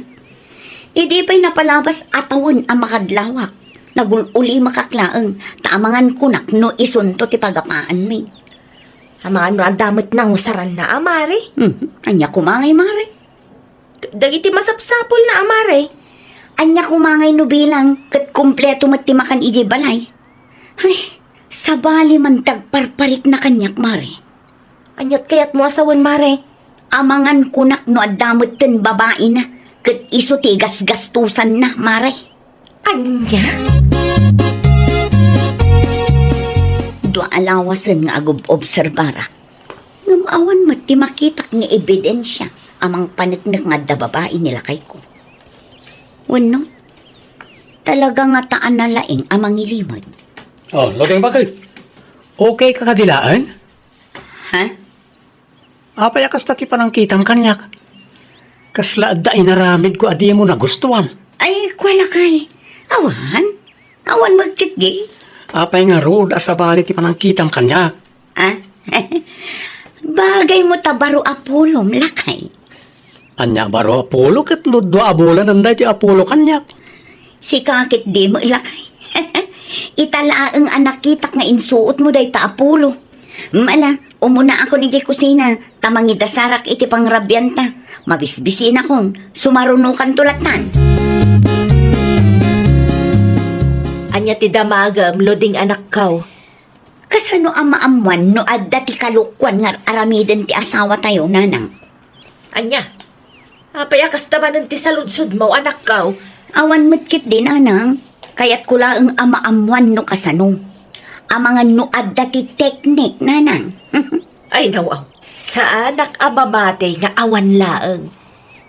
Idi pa'y napalabas atawan ang makadlawak. Nagululi makaklaang, taamangan kunak no isunto ti pagapaan mi. Ama ano ang damit na usaran na, Mare. Anya kumangay, Mare. Dagiti masapsapol na, Mare. Anya kumangay no bilang, kat kumpleto matimakan iji balay. Ay, sabali man tagparparik na kanyak, Mare. Anyat kayat mo asawan, Mare. Amangan kunak no adamot ten babae na, kat iso ti gasgastusan na, Mare. Anya? Dua alawasan nga agub obserbara. Ngamawan mo ti makitak nga ebidensya amang panagnak nga da babae nila kay ko. Wano? Talaga nga taan na laing amang ilimod. Oh, lodeng bakit? Okay ka kadilaan? Ha? Apay akasta ti panang kitang kanyak. Kasla da inaramid ko adi mo nagustuhan. Ay, kwala kay. Awan? Awan magkitgi? Apay nga ro, asabali ti panang kitang kanyak. Ha? Bagay mo tabaro apulom, lakay. Anya baro Apollo kat ludwa abulan anday ti Apollo kanyak. Si kakit di mo ilakay. Italaang anakitak nga insuot mo day ta apulo. Mala, umuna ako ni kusina, tamangidasarak iti pangrabyanta. Mabisbisin akong sumarunukan tulatan. Anya ti damagam, loding anak kaw. Kasano amaamuan no adda ti kalukwan nga aramiden ti asawa tayo, nanang? Anya, apay akas naman ti saludsod mo, anak kaw. Awan metkit din, nanang. Kaya't kula ang amaamuan no kasano. Amangan no adda ti teknik, nanang. Ay nawaw, sa anak ababate nga awan laeng.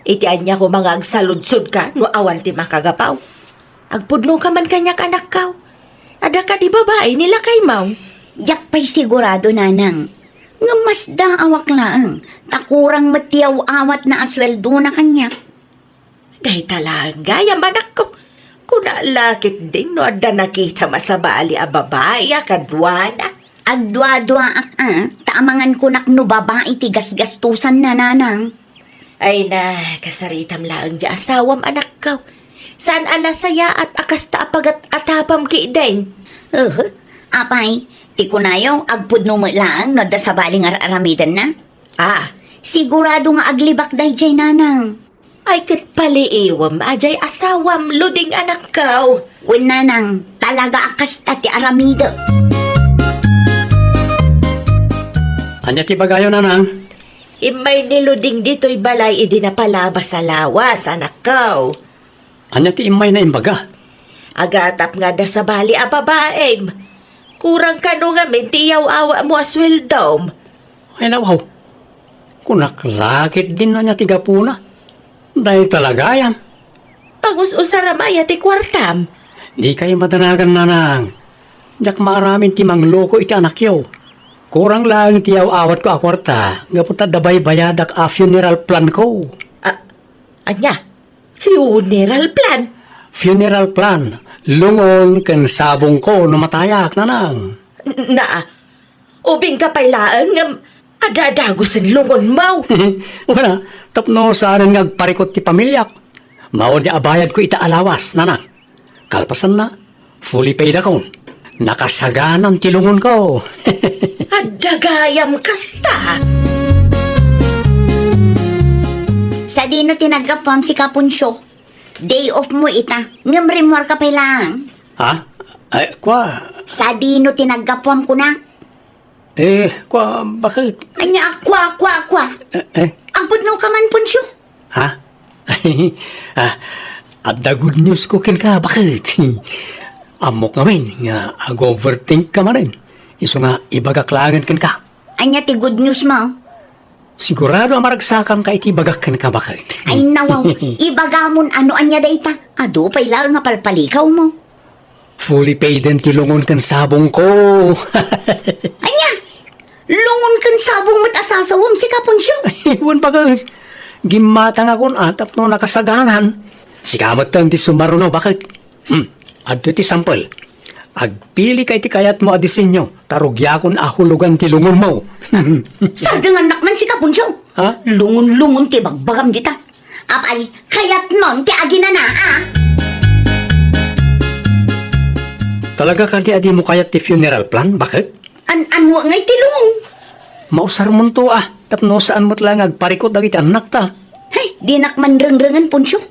Iti anya ko mga agsaludsod ka, no awan ti makagapaw. Agpudno ka man kanyak anak kaw. Ada ka di babae nila kay maw. Yak pa'y sigurado, nanang. Nga mas daawak laang. Takurang matiyaw awat na asweldo na kanya. Day talang gaya manak ko. Kuna lakit din no ada nakita masabali a babae kadwana. Agdwa-dwa taamangan ko nakno babae ti gasgastusan na, nanang. Ay na, kasaritam laang di asawam anak kaw. Saan ana saya at akas taapagat atapam ki din? Apay, ti kunayo agpudno mo lang no da sa baling aramidan na. Ah, Sigurado nga aglibak day jay, nanang. ay kat paliiwam ajay asawam luding anak kaw. Wen, nanang, talaga akas ti aramida. Anya ti bagayo, nanang? Imay niluding dito'y balay idinapalabas sa lawas, anak kaw. Anya ti imay na imbaga? Agatap nga da sa bali a babaeng. Kurang ka no nga tiyaw awa mo aswildom. Ay nawaw. Kunaklakit din na niya ti gapuna. Dahil talaga yan. Pangus-usaramaya ti kwartam. Di kayo madanagan, nanang. Diyak maaramin ti mangloko iti anak yaw. Kurang lang ti awat ko akwarta. Gaputa dabay bayadak a funeral plan ko. Anya? Funeral plan? Funeral plan. Lungon ken sabong ko no matayak, nanang. Na, ubing ka pailaan nga adadagusin lungon mau. Wala, tapno saan nga agparikot ti pamilyak. Mao di abayad ko ita alawas, nanang. Kalpasan na, fully paid akong. Nakasaganan ti lungon ko. Adagayam kasta. Sa dino tinagapam si Kapunsyo. Day off mo ita. Ngamrimwar ka pa lang. Ha? Ay, kwa? Sa dino tinagapam ko na. Kwa, bakit? Anya, kwa. Ampun no ka man, Punsyo. Ha? At the good news ko kin ka, bakit? Amok namin, nga ag-overthink ka man rin. Iso nga, ibagaklagan kin ka. Anya ti good news mo. Sigurado amaragsakan ka iti bagak kin ka, bakit? Ay nawaw, ibagamon ano anya dayta. Ado pay lang nga palpalikaw mo. Fully paid din tilungon kan sabong ko. Anya, lungon kan sabong mat asasawam si Kapunsyo. Iwan bakit? Gimatang akong atap no nakasaganan. Sikamot tan ti sumaruno, bakit? Adto ti sample. Agpili kay ti kayat mo adisinyo, tarugya kon ahulugan ti lungon mo. Sa anak man si Kapunsyo. Ha? Lungon-lungon ti bagbagam dita. Apay, kayat mon ti aginana, Talaga kanti adi mo kayat ti funeral plan, bakit? Anwa ngay ti lungon. Mausar mo to tapno saan mo't lang agparikot dagiti anak ta. Hey, di nakman reng-rengan, Punsyo.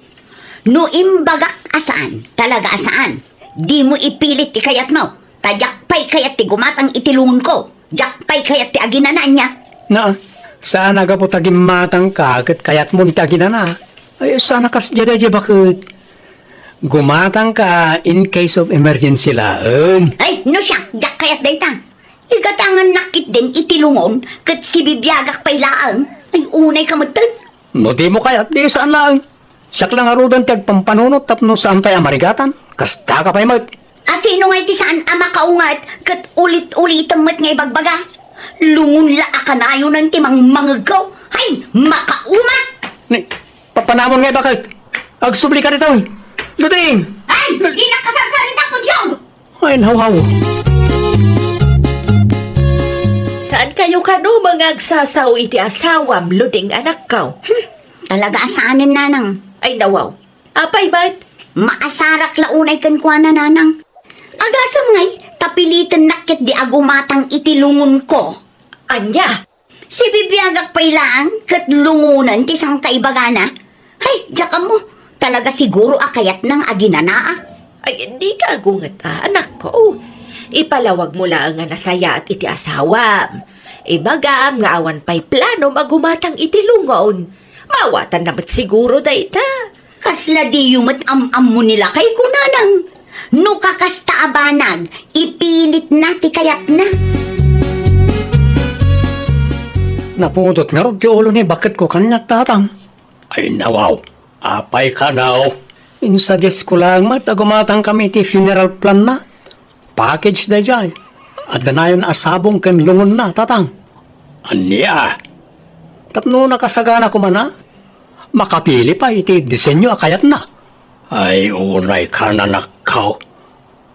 No imbagak asaan, talaga asaan. Di mo ipilit ti kayat mo. Tajakpay kayat ti gumatang itilungon ko. Jakpay kayat ti aginana niya. Na, saan aga po taging matang ka, kayat mo ti aginana. Ay, sana kas jada bakit? Gumatang ka in case of emergency laan. Ay, no siya, jak kayat dayta. Igatangan nakit din itilungon, kat si bibiyagak pay laang. Ay, unay ka magtan. No di mo kayat, di saan lang. Siyak lang arudan ti agpampanunot tapno saan tayo amarigatan. Kasta ka pa'y mag... Asino nga iti saan ama kaungat, kat ulit-ulitan mo't nga ibagbaga. Lungun la akanayo ng timang mangagaw. Ay, makaumat! Ni, papanamon nga bakit? Agsubli ka rito. Luding! Ay, di nakasasarita ko dyan! Ay, nahaw-haw. Saan kayo kano mga agsasaw iti asawam luding anak kaw? Talaga asaanin, nanang. Ay nawaw, apay ba't? Maasarak launay kan kwa na, nanang. Agasam ngay, tapilitan nakit di agumatang itilungon ko. Anya? Si bibiyagak pay lang, kat lungunan tisang kaibagana. Hay, diyan mo. Talaga siguro akayat ng aginanaa. Ay, hindi ka agungat anak ko. Ipalawag mo lang nga nasaya at iti asawam. Ibagam nga awan pa'y plano magumatang iti lungon. Mawatan namat siguro dayta. Kasla di yumat am-am mo nila kay kunanang. No kakasta abanag, ipilit na ti kayat na. Napudot nga rin ti ulo ni bakit ko kanyak tatang. Ay nawaw, apay ka now. Insuggest ko lang mat, agumatang kami ti funeral plan na. Package na dyan. At danayon asabong ken lungon na, tatang. Anya, Tapno nakasagana ko man na. Makapili pa iti disenyo akayat na. ay unay ka na nakaw.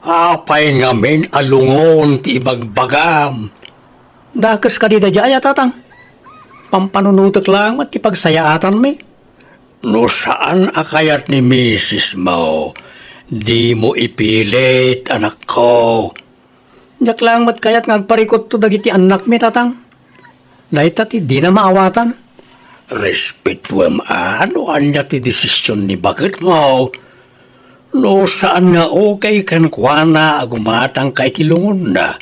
Apay ngamin alungon ti ibagbagam. Dakas ka di da dyan, tatang. Pampanunutok lang at ipagsayaatan mi. No saan akayat ni Mrs. mo? Di mo ipilit, anak ko. Diyak lang mat kayat ngagparikot to dagiti anak mi, tatang. Naita ti di na maawatan. Respetuam ano anya ti desisyon ni bakit mo? No saan nga okay kan kuana agumatang kay tilungon na.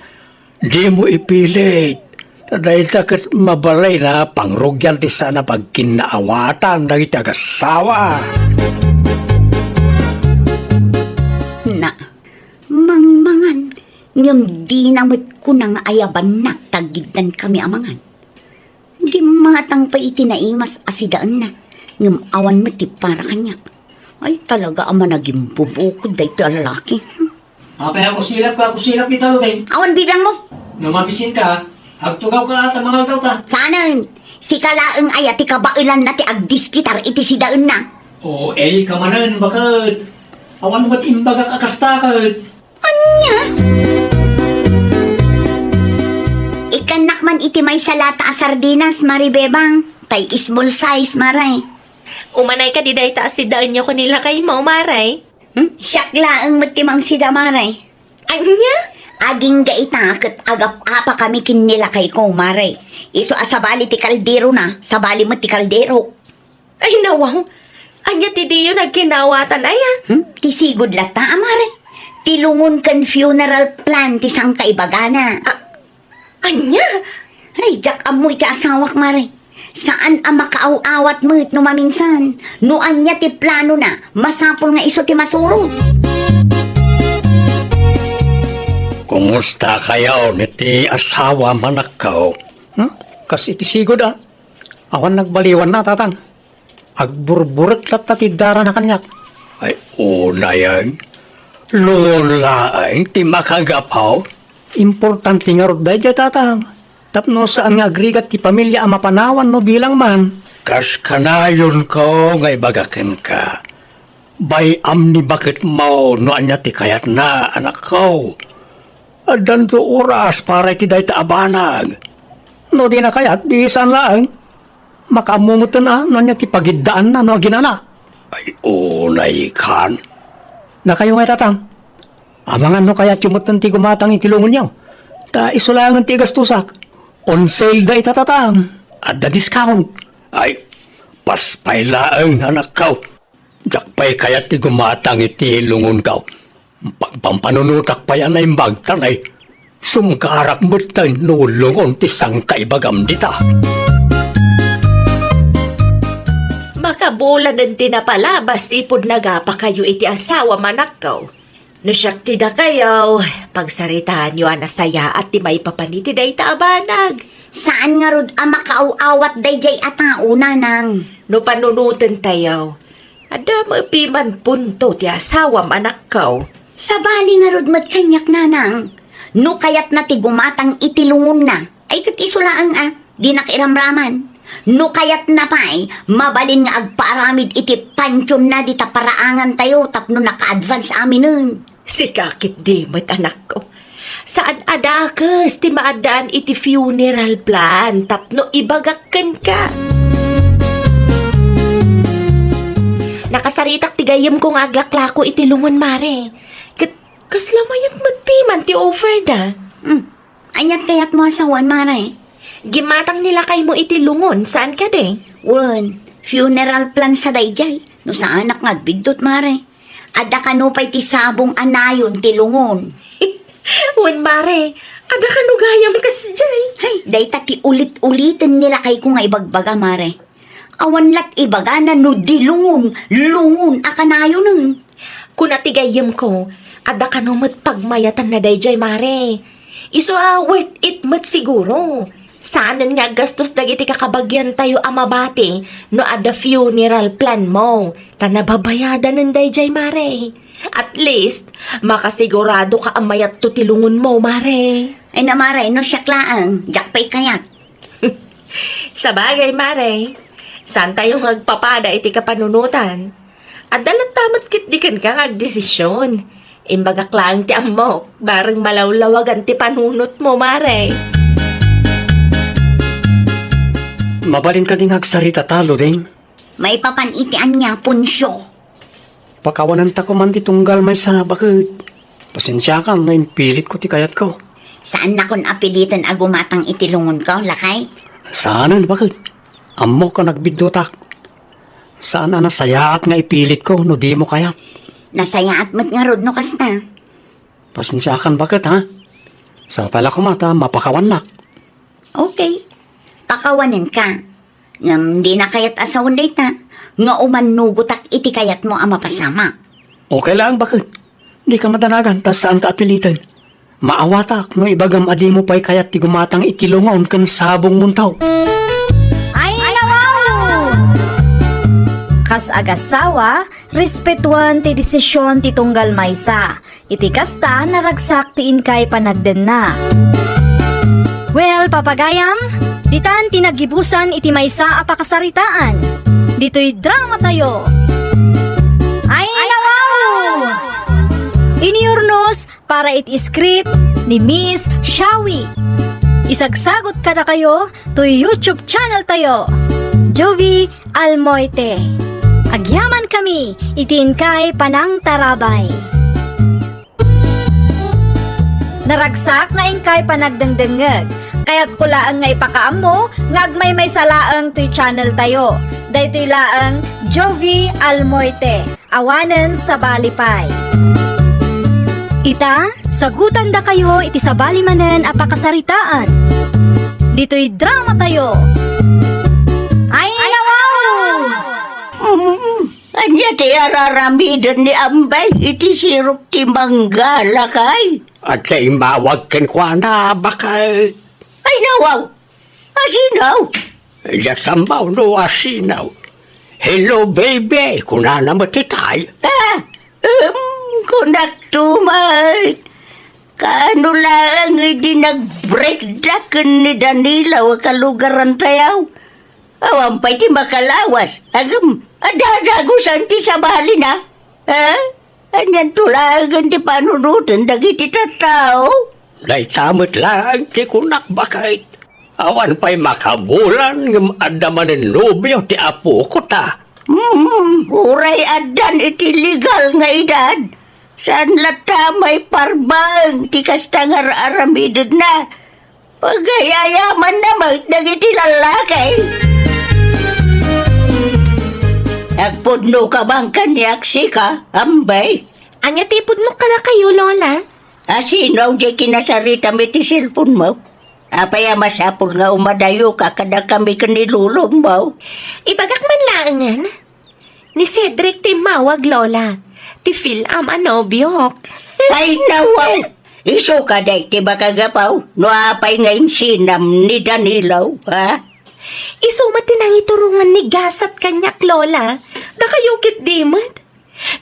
Di mo ipilit. Dahil takot mabalay na pangrugyan ti sana pagkinaawatan ng itagasawa. Na, mangmangan, ngam di namit ko nang ayaban na tagidan kami amangan. Di matang pa itinaimas asidaan na, ngam awan mati para kanyak. Ay talaga ama naging bubukod dahito lalaki. Apay ako silap ni talo day. Awan bidang mo, Numabisin ka, agtugaw ka at mga daw ta. saan si kalaang ay ati kabailan na ti agdiskitar iti sidaan na. O, ka manan, bakit? Awan mo't imbaga kakastakad. Anya? Ikanak man iti may salata a sardinas, maribebang. Tay small size, maray. Umanay ka di dayta si daan niyo ko nila kay mo, maray. Siyak laang matimang sida, maray. Anya? Aging gaitakot agap apa kami kinila kay ko, maray. Iso asabali ti kaldero na, sabali mo ti kaldero. Ay nawang. Anya ti diyo nagkinawatan aya. Ti sigod lata, maray. Tilungon kan funeral plan ti sang kaibagana. Anya? Ay, jak amoy ti asawak, maray. Saan ang makaaw-awat mo no maminsan? Noan niya ti plano na, masapol nga iso ti masuro. Kumusta kayo ni ti asawa manakaw? Kasi iti sigod Awan nagbaliwan na, tatang. Agburburot lat na ti dara na kanyak. Ay una yan. Lungon laing ti makagapaw. Importante nga rod dahil tatang. Tapno saan nga agrigat ti pamilya ang mapanawan no bilang man. Kas kanayon ko nga ibagakin ka. Bayam ni bakit mo no anya ti kayat na anak ko. Adan to oras para ti day abanag. No di na kayat, bisan lang. Makamumutan no niya ti pagiddaan na no ginana. Ay unay kan. Na kayo nga tatang. Amangan no kayat yumutan ti gumatang itilungon niyo. Ta isulangan ti gastusak. On sale da itatatang. At the discount. Ay paspay laeng anak ko. Jakpay kayat ti gumatang iti lungon ka. Pagpampanunutak pa yan ay magtanay. Sumkarak mo tayo nulungon ti sangkaibagam dita. Makabulan din tinapalabas ipod nagapa kayo iti asawa manakaw. No siyak tida kayo, pagsaritaan nyo anasaya at ti may papaniti day taabanag. Saan nga rod ang makaaw-awat dayjay atauna nang? No panunutan tayo, ada mapiman punto ti asawa manakaw. Sabali nga rod mat kanyak nanang. No kayat na ti gumatang itilungon na. Ay kat isulaang di nakiramraman. No kayat na pa'y, mabalin nga agpaaramid iti pansyon na di taparaangan tayo tapno naka-advance amin nun. Si kakit di mo't anak ko. Saan adakas ti maadaan iti funeral plan tapno ibagakan ka. Nakasaritak ti gayam kong aglaklako iti lungon mare. Kaslamayat magpiman ti offer da. Anyat kayat mo asawan, maray. Gimatang nila kay mo iti lungon. Saan ka de? Wan, funeral plan sa dayjay. No sa anak nga bigdot, maray. Adda kanupay ti sabong anayon ti lungon. Wen mare, ada ka nugayam kas jay. Hay, dayta ti ulit-ulitin nila kay ko nga ibagbaga, mare. Awan lat ibaga na no di lungon, akanayo nang. Kung natigayam ko, ada ka numat pagmayatan na dayjay mare. Iso worth it mat siguro. Saanan nga gastos dagiti kakabagyan tayo amabati no ada funeral plan mo. Tanababayadan ng dayjay mare. At least, makasigurado ka amayat tutilungon mo mare. Ay na, mare, no siya klaang, jakpay kayat. Sabagay mare, saan tayo magpapada iti kapanunutan? At dalat tamat kitdikan ka agdesisyon. Imbaga klang ti amok, bareng malawlawagan ti panunot mo mare. Mabalin ka ding agsarita talo ding. May papanitian niya, punsyo. Pakawanan ta ko man di tunggal may sa bakit. Pasensya ka, ngayon pilit ko ti kayat ko. Saan na kon apilitan agumatang itilungon ko, lakay? Saanan, bakit? Amo ka nagbidutak. Saan na nasayaat nga ipilit ko, no di mo kayat. Nasaya at mat nga rod no kasta. Pasensya ka, bakit ha? Sa pala ko mata, mapakawanak. Okay. Pakawanin ka. Ngam di na kayat asawan dayta. Nga umanugutak iti kayat mo ang mapasama. Okay lang, bakit? Di ka madanagan, tas saan ka apilitan? Maawatak, no ibagam adi mo pa'y kayat ti gumatang itilungon kan sabong muntaw. Ay, nawaw! Kas agasawa, respetuan ti desisyon ti tunggal maysa. Iti kasta naragsak ti inkay panagden na. Well, papagayam, ditan tinagibusan iti maysa apakasaritaan. Dito'y drama tayo. Ay, nawaw! Iniurnos para iti script ni Miss Shawi. Isagsagot ka na kayo to YouTube channel tayo. Jovi Almoite. Agyaman kami, itin kay Panang Tarabay. Naragsak na inkay panagdengdengeg. Kaya't kulaan nga ipakaam mo, ngagmay may salaang to'y channel tayo. Daytoy laang Jovi Almoite. Awanen sa Balipay. Ita, sagutan da kayo iti sabali manen apakasaritaan. Dito'y drama tayo. Ay, nawaw! Anya ti araramidan ni Ambay, iti sirok ti manggala kay. At kay mawag ken kwa na bakal. Ay nawaw! Asinaw! Yasambaw no asinaw. Hello baby, kunana matitay. Kunaktumay. Kaano lang hindi nag-breakdakan ni Danilo kalugaran tayaw. Awan pa'y ti makalawas. Agam, adadagusan ti sa bali na. Ha? Anyan tulagan ti panunutan dagiti tatao. Lay tamot lang ti kunak bakit. Awan pa'y makabulan ng adaman ng nobyo ti apo ko ta. Uray adan iti legal nga edad. Saan lata may parbang ti kastangar aramidod na. Pagayayaman naman dagiti lalakay. Agpudno ka bang kanyak sika, Ambay? Anya tipod mo ka na kayo, Lola? Asinaw di kinasarita mi ti cellphone mo. Apaya masapul nga umadayo ka kada kami kanilulong mo. Ibagak man laangan. Ni Cedric ti mawag, Lola. Ti Phil-am anobyok. Ay nawaw! Iso ka day ti bakagapaw. No apay ngayon sinam ni Danilo, ha? Isumat tinang iturungan ni Gasat kanyak, Lola. Da kayo kit dimad.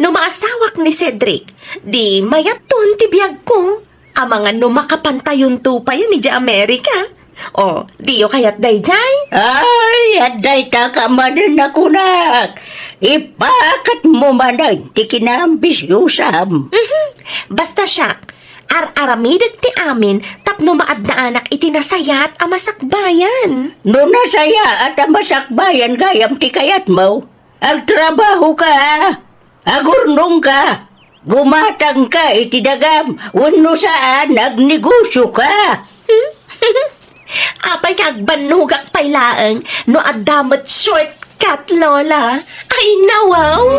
No maasawak ni Cedric, di mayaton ti biyag ko. Amangan no makapantayon tupay ni Di Amerika. O, di yo kayat dayjay. Ay, aday ta ka manin na kunak. Ipakat mo manan ti kinambisyusam. Basta siya, ar-aramidag ti amin tapno maad na anak itinasayat amasakbayan. No nasaya at amasakbayan gayam ti kayat mo. Agtrabaho ka, agurnong ka. Gumatang ka iti dagam. Uno saan nagnegosyo ka. Apay kagbanugak paylaang no adamot shortcut, Lola. Ay, nawaw!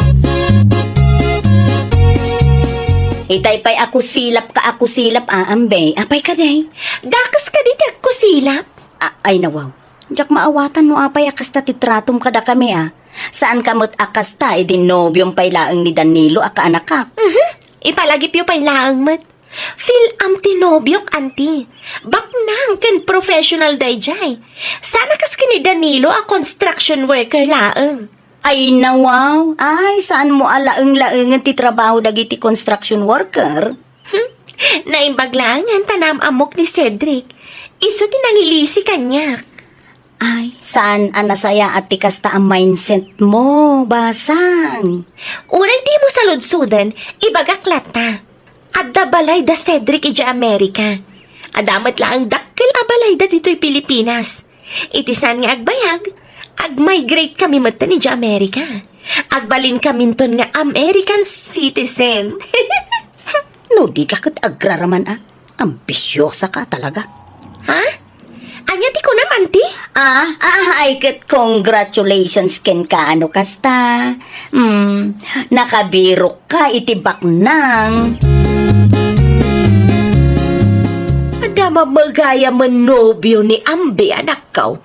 Itay pa'y ako silap aambe. Apay ka day. Dakas ka di ko silap. Ay nawaw. Diyak maawatan no apay akas ta titratom kada kami Saan kamot akas ta idin nobyong pailaang ni Danilo aka anak ka. Ipalagip yung pailaang mat. Feel am tinobyok, anti. Baknang kan professional dayjay. Sana kas ni Danilo a construction worker laang. Ay nawaw. Ay saan mo alaang-laangan ti trabaho dagiti construction worker? Naimbaglangan tanam amok ni Cedric. Iso tinangilisi kanyak. Ay, saan anasaya at tikasta ang mindset mo, basang? Unay di mo saludsudan, ibagaklat ta. Adda balay da Cedric ija Amerika. Adamat lang ang dakkel abalay da dito'y Pilipinas. Itisan nga agbayag, ag-migrate kami mata ni ija Amerika. Agbalin kami ton nga American citizen. No, di ka kat agraraman Ambisyosa ka talaga. Ha? Anya ti ko naman ti? Ay kat congratulations ken ka ano kasta. Nakabiro ka itibak nang. Ada mamagaya manobyo ni Ambe anak kaw.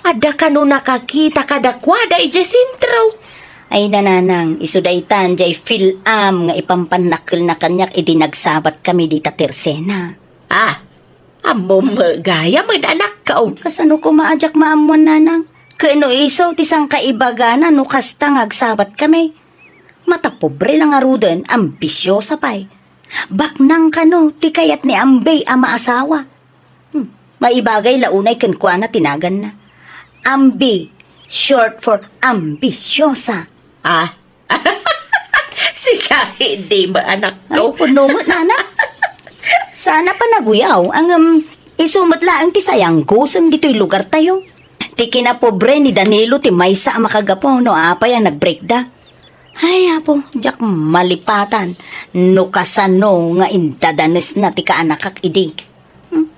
Ada ka no nakakita kadakwada ija sintro. Ay nananang, isudaytan jay film nga ipampanakil na kanyak idinagsabat kami di Tersena. Amo magaya man anak kaw. Kasano ko maajak maamuan nanang? Kano iso tisang kaibagana no kasta ngagsabat kami. Mata pobre lang arudan, ambisyosa pa'y. Baknang kano, ti kayat ni Ambay ama asawa. Maibagay launay kankwa na tinagan na. Ambi, short for ambisyosa. Sika hindi ba anak Ay, kaw? puno mo, nana. Sana pa naguyaw ang isumot laang ti sayang gusong dito'y lugar tayo. Ti kinapobre ni Danilo ti maysa ang makagapo no apay ang nagbreakda. Ay apo, jak malipatan. No kasano nga indadanes na ti kaanakak idi.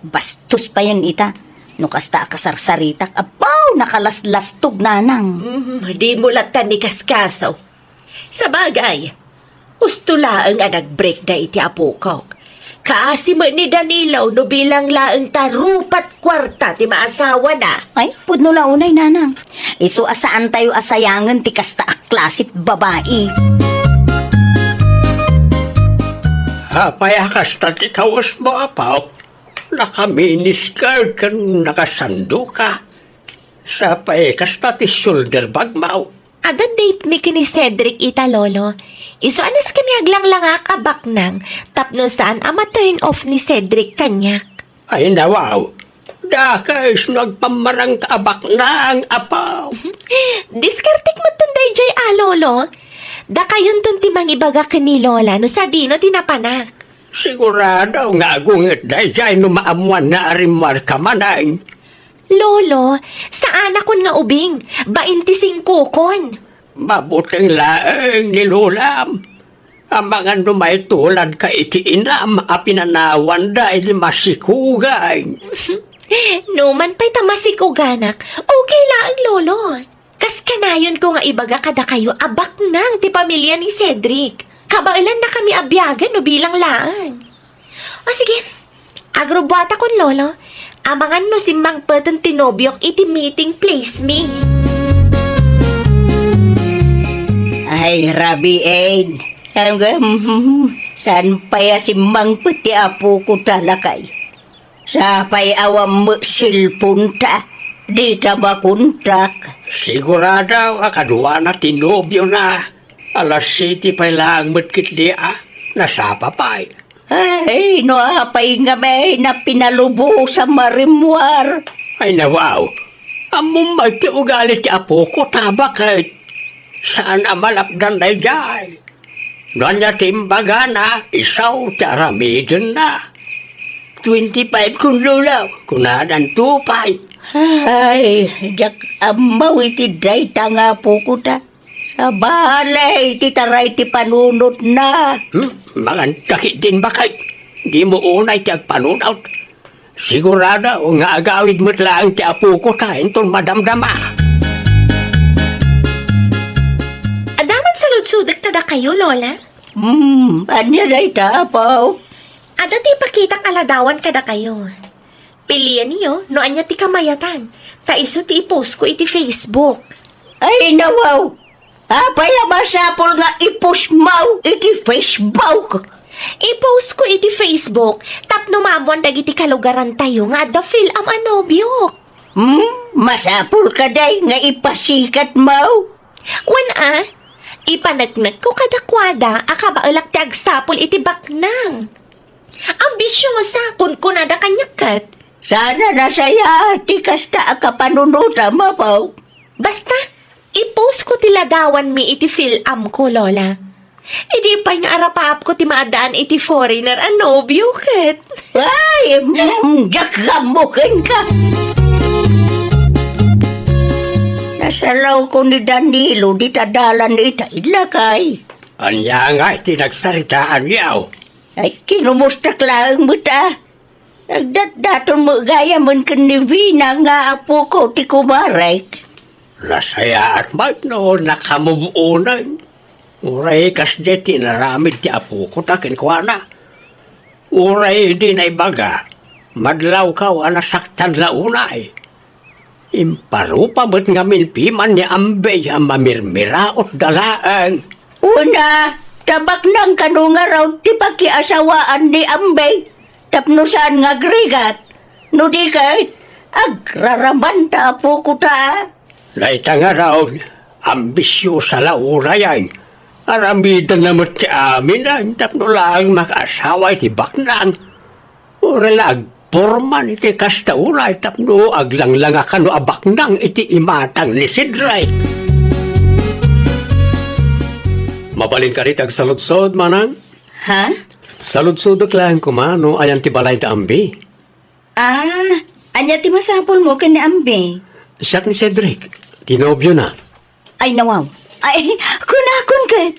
Bastos pa yan ita. No kasta akasarsaritak. Apaw, nakalaslastog nanang. Di mo latan ni kaskasaw. Sa bagay, gusto laang nga nag-break na iti apukok. Kaasi mo ni Danilo no bilang laang tarupat kwarta ti maasawa na. Ay, pudno launay nanang. Isu asaan tayo asayangan ti kasta aklasip babae. Payakas ta ti kawas mo apaw. Nakaminis-skirt kan nakasando ka. Sa payakas ta ti shoulder bag mau. Ada date mi kini Cedric ita lolo. Iso anas kami aglang-langak abak nang tapno saan ama turn off ni Cedric kanyak. Ay nawaw. Dakais nagpamarang kaabak na ang apaw. Diskartik mo tunday jay lolo. Da kayon tun ti mangibaga kini lola no sa dino tinapanak. Sigurado nga gungit day jay numaamuan na arimar ka manay. Lolo, saan akon nga ubing? 25 kon. Mabuting laeng nilulam. Ang mga numay tulad ka itiinam apinanawan dahil masikugay. Numan pa'y tamasikuganak. Okay lang, lolo. Kas kanayon ko nga ibaga kada kayo abak nang ti pamilya ni Cedric. Kabailan na kami abyagan no bilang laan. O sige, agrobata kon lolo. Amangan no simbang patan tinobyok iti meeting place me. Ay, Rabi Ain. Saan pa ya simbang pati apo ko talakay? Sa pa'y awam mo silpunta. Di ta makuntak. Sigurado akadwa na tinobyo na. Alas 7 pa lang matkit di nasapa pa'y. Ay, no apay nga may na pinalubo sa marimwar. Ay nawaw. Among magkiugali ti apo ko taba kahit saan amalapdan na jay. Nanya timbaga na isaw taramidin na. 25 kun lulaw, kunadan 25. Ay, jak amaw iti day tanga po ko ta. Sa balay, titaray ti panunot na. Mga takit din ba kay? Di mo unay ti agpanunaw. Sigurado nga agawid mo't lang ti apo ko kain ton madamdama. Adaman sa lutsudak tada kayo, lola? Anya na itapaw. Ada ti pakitang aladawan kada kayo. Pilian niyo, no anya ti kamayatan. Ta iso ti ipost ko iti Facebook. Ay, nawaw. Apaya masapol nga ipush mau iti Facebook. I-post ko iti Facebook, tapno maamuan dagiti kalugaran tayo nga da feel am anobyo. Masapol ka day nga ipasikat mau. Wan ipanagnag ko kadakwada, akabaulak ti agsapol iti baknang. Ambisyosa, kun kunada kanyakat. Sana nasaya ti kasta akapanunuta mapaw. Basta, i-post ko ti ladawan mi iti feel am ko, Lola. Idi pa nga arapap ko ti maadaan iti foreigner anobyo ket. Ay, jakamukin ka. Nasalaw ko ni Danilo di tadalan ita ilakay. Anya nga iti nagsaritaan yaw. Ay, kinumustak lang mo ta. Nagdatdaton mo gaya man ka ni Vina nga apo ko ti kumarek. Nasaya at magno nakamubuunan. Uray kas di tinaramid ti apo ko takin kwa na. Uray di na ibaga. Madlaw ka nasaktan launay. Imparupa mo't nga minpiman ni Ambay ang mamirmiraot dalaan. Una, tabak nang kanunga raw ti pakiasawaan ni Ambay. Tapno saan nga grigat. No di kahit agraraman ta apo ko ta. Laita nga raw, ambisyo sa laurayan. Aramidan na mo't ti amin ang tapno lang makaasawa iti baknang. Uralag, porman iti kastaunay tapno aglang-langa kano abaknang iti imatang ni Sidray. Mabalin ka rin agsaludsod, manang? Ha? Saludsudok lang kumano ayan ti balay da ambi. Anya ti masapol mo ken ni Ambay. Siyak ni Cedric, tinobyo na. Ay, nawaw. Ay, kunakon ket.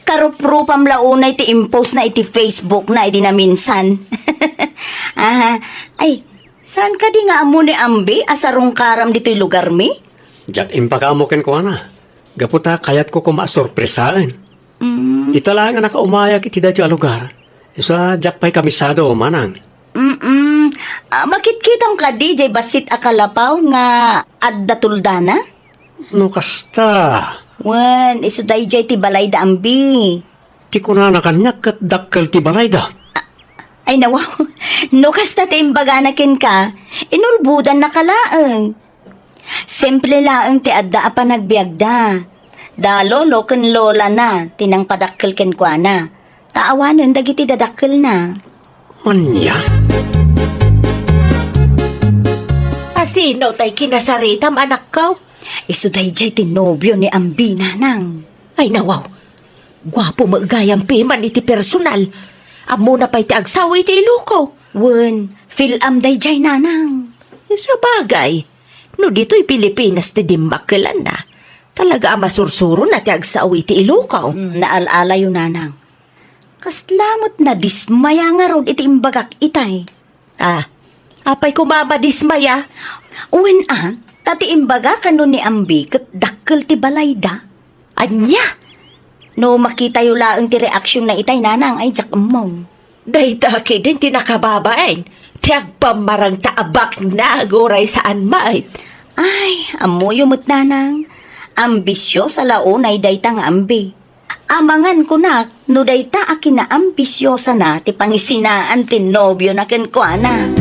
Karuprupam launay ti impose na iti Facebook na iti na minsan. Ay, saan ka di nga amo ni Ambi asarong karam dito'y lugar mi? Diyak impakamoken ko na. Gaputa kayat ko kumasorpresaan. Ita lang ang nakaumayak iti dati a lugar. Isa diyak pa'y kamisado manang. Makit-kitang ka DJ basit akalapaw nga adda tuldana? No kasta. Wan, iso dayjay ti balay da Ambi. Ti ko na nakanyak kat dakkel ti balay da. Ay nawaw, no kasta ti imbaganakin ka, inulbudan na kalaang. Simple laang ti adda apa nagbiagda. Dalo no ken lola na, tinang padakkel ken kwa na. Taawanan dagiti dadakkel na. Anya? Asino tay kinasaritam anak ko? Iso dayjay ti nobyo ni Ambi nanang. Ay nawaw, gwapo magayang piman iti personal. Amo na pa'y ti agsawa iti iluko. Wen, filam dayjay nanang. Sa bagay, no dito'y Pilipinas ti dimbakkelan na. Talaga masursuro na ti agsawa iti iluko. Naalala yun nanang. Kaslamot na dismaya nga rod iti imbagak itay. Apay kumabadismaya. Wen tati imbaga kano ni Ambi ket dakkel ti balayda. Anya? No makita yu laeng ti reaksyon na itay nanang ay jak mo. Dayta din tinakababain. Ti agpamarang taabak na agoray saan mait. Ay, amo yumot nanang. Ambisyo sa launay dayta nga Ambi. Amangan ko na, no dayta akin na ambisyosa na ti pangisinaan ti nobyo na ken ko na.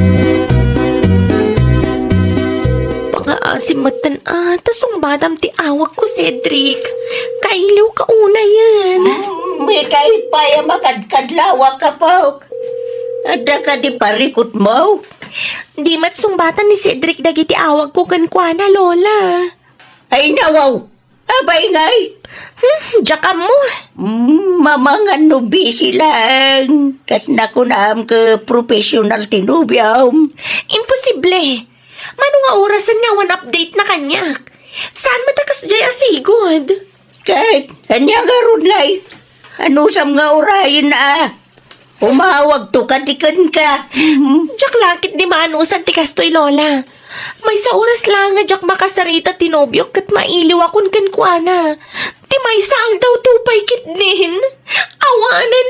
Pangasimatan tasong badam ti awag ko, Cedric. Kailiw ka una yan. May kahit paya makadkadlawa ka pa. Ada ka di parikot mo. Di mat sumbatan ni Cedric dagiti awag ko kankwana, Lola. Ay nawaw, abay ngay. Diyak mo. Mamangan no busy lang. Kas na ko naam ka professional tinubyam. Imposible. Mano nga orasan nga one update na kanyak? Saan matakas jay asigod? Kahit, anya nga ron ngay. Ano sam nga orayin na umawag to katikan ka. Diyak lakit di maanusan ti kastoy, Lola. May sa oras lang nga diyak makasarita tinobyo kat mailiw akon kankwana. Ti may saang daw tupay kitnin. Awa tawanan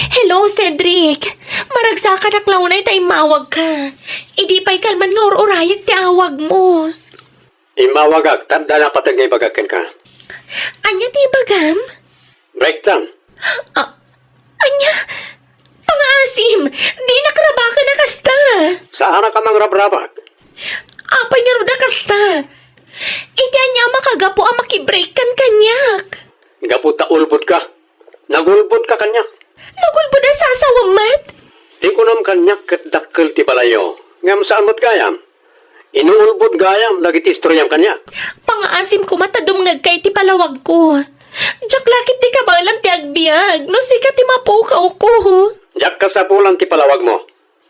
Hello, Cedric. Maragsa ka naklaunay tay mawag ka. Idi pa'y kalman nga urayag ti awag mo. Imawagag, tanda na patagay bagakan ka. Anya ti bagam? Break lang. Anya? Pangasim, di nakrabaka na kasta. Saan ka mang rabrabag? Apay nga ruda kasta. Iti anya makagapo ang makibreak kan kanyak. Gaputa ulbod ka. Nagulbod ka kanyak. Nagulbo na sasawamat. Di ko nam kanyak kat dakkel ti balayo. Ngam saan mo't gayam? Inuulbod gayam, dagit istroyam kanyak. Pangasim ko matadumngag kay ti palawag ko. Diyak lakit ti kabalan ti agbiag. No sika ti mapukaw ko. Jak ka sa pulang ti palawag mo.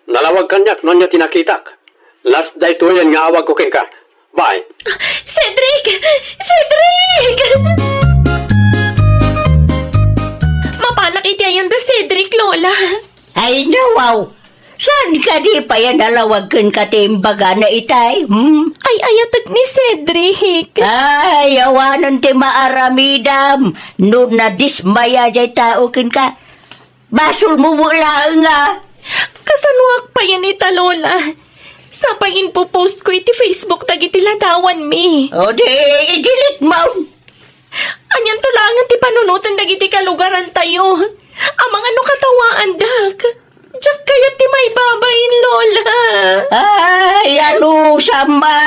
Nalawag kanyak, non niya tinakitak. Last day to yan nga awag ko ken ka. Bye. Cedric! Cedric! Mapanak iti ayan da Cedric, Lola. Ay nawaw, saan ka di pa yan nalawagkan ka timbaga na itay? Ay ayatag ni Cedric. Ay, awanan ti maaramidam. No na dismaya jay tao kin ka. Basol mo wala nga. Kasanuak pa yan ita, Lola. Sapayin po post ko iti Facebook dagiti ladawan mi. O di, i-delete mo. Anyan tulangan ti panunutan dagiti kalugaran tayo. Amang ano katawaan dak. Diyak kaya ti may babayin, Lola. Ay, ano sama?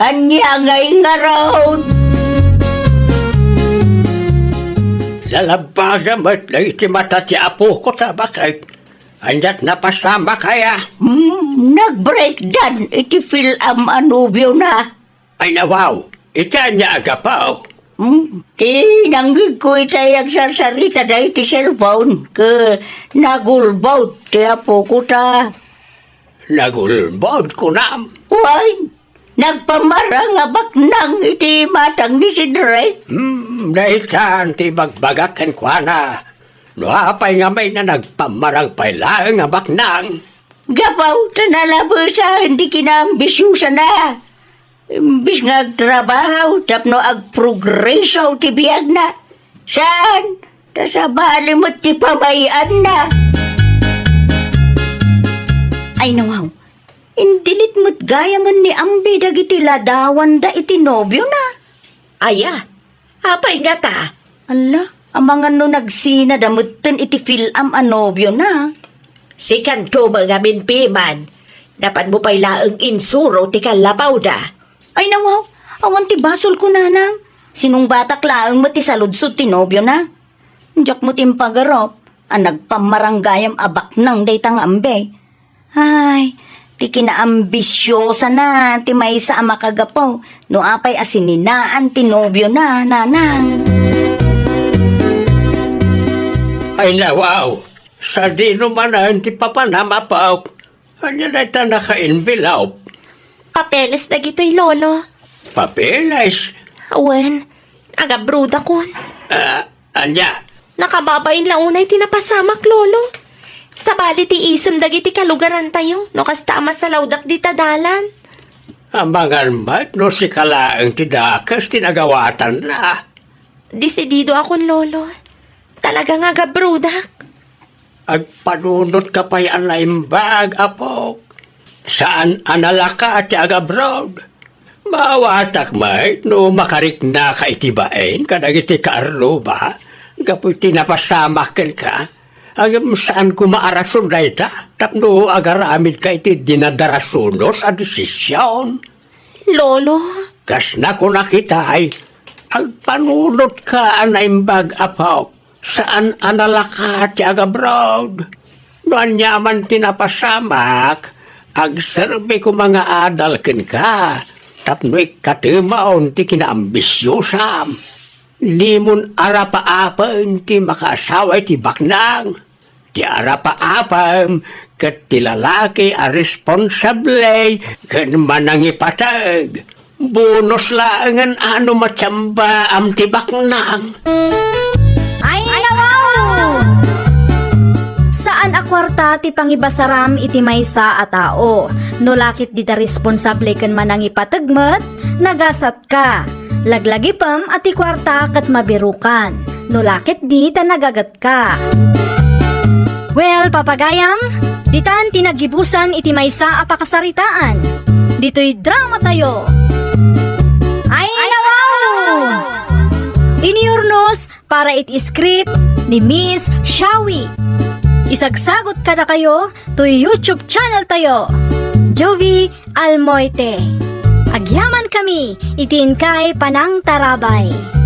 Anya ngay nga raw. Lalabaga mo't na iti mata ti apo ko ta bakit? Andat napasama kaya? Nag-breakdown iti film anubyo na. Ay nawaw, ita niya agapaw. Tinanggig ko itay agsarsarita da iti cellphone. Nagulbaw ti apo ko ta. Nagulbod ko na. Why? Nagpamara nga baknang iti matang ni Sidre. Daitan ti bagbagakan kwa na. No apay nga may na nagpamarang pailang nga baknang. Gapaw, tanalabusa, hindi kinambisyusa na. Imbis nga agtrabaho, tapno agprogreso ti biyag na. Saan? Tasabali mo ti pamayan na. Ay nawaw, indilit mo't gaya man ni Ambi dagiti ladawan da iti nobyo na. Aya, apay nga ta. Ala, amang ano nagsina damutan iti film anobyo na. Si kanto mga minpiman. Dapat mo pa'y laang insuro ti kalapaw da. Ay nawaw, awan ti basol ko nanang. Sinong batak laang mo ti saludsod ti nobyo na. Diyak mo timpagarop, ang nagpamaranggayam abak nang daytang ambe. Ay, ti kinaambisyosa na ti may sa amakagapaw. No apay asininaan ti nobyo na, nanang. Ay nawaw, sa di numanan ti papanama pa. Anya na ita naka-envelope. Papeles na gito'y lolo. Papeles. Awen, agabruda kon. Anya, Nakababain launay tinapasamak, lolo. Sabali ti isem dagiti kalugaran tayo. No kasta amas sa laudak di tadalan. amangan ba't no si kalaang ti dakas tinagawatan na. Desidido akon, lolo. Talaga nga agabrudak. Agpanunot ka pa'y anaimbag, apo. Saan analaka ti agabroad? Mawatak may no makarik na ka itibain kadagiti kaarlo ba? Kapoy tinapasamakan ka. Agam saan kumaarason na ita? Tapno agaramid ka iti dinadarasunos a desisyon. Lolo, Kas na ko nakita ay agpanunot ka anaimbag, apo. Saan analaka ti agabroad? Noan yaman tinapasamak, agserbe ko mga adalken ka. Tapno'y katimaon ti kinaambisyosam. Limon arapa-apam ti makasaway ti baknang. Ti arapa-apam kat ti lalaki a responsable ken manangipatag. Bonus laangan ano matsamba am ti baknang. Ay, nawaw! Saan a kwarta ti pangibasaram iti maysa a tao? No lakit di ta responsable ken manangipatagmet, nagasat ka. Laglagi pam at kwarta kat mabirukan. No lakit di ta nagagat ka. Well, papagayam, ditan tinagibusan iti maysa a pakasaritaan. Dito'y drama tayo. Ay nawaw! Iniurnos para iti script ni Miss Shawi. Isagsagot kada kayo to YouTube channel tayo. Jovi Almoite. Agyaman kami, itin kay Panang Tarabay.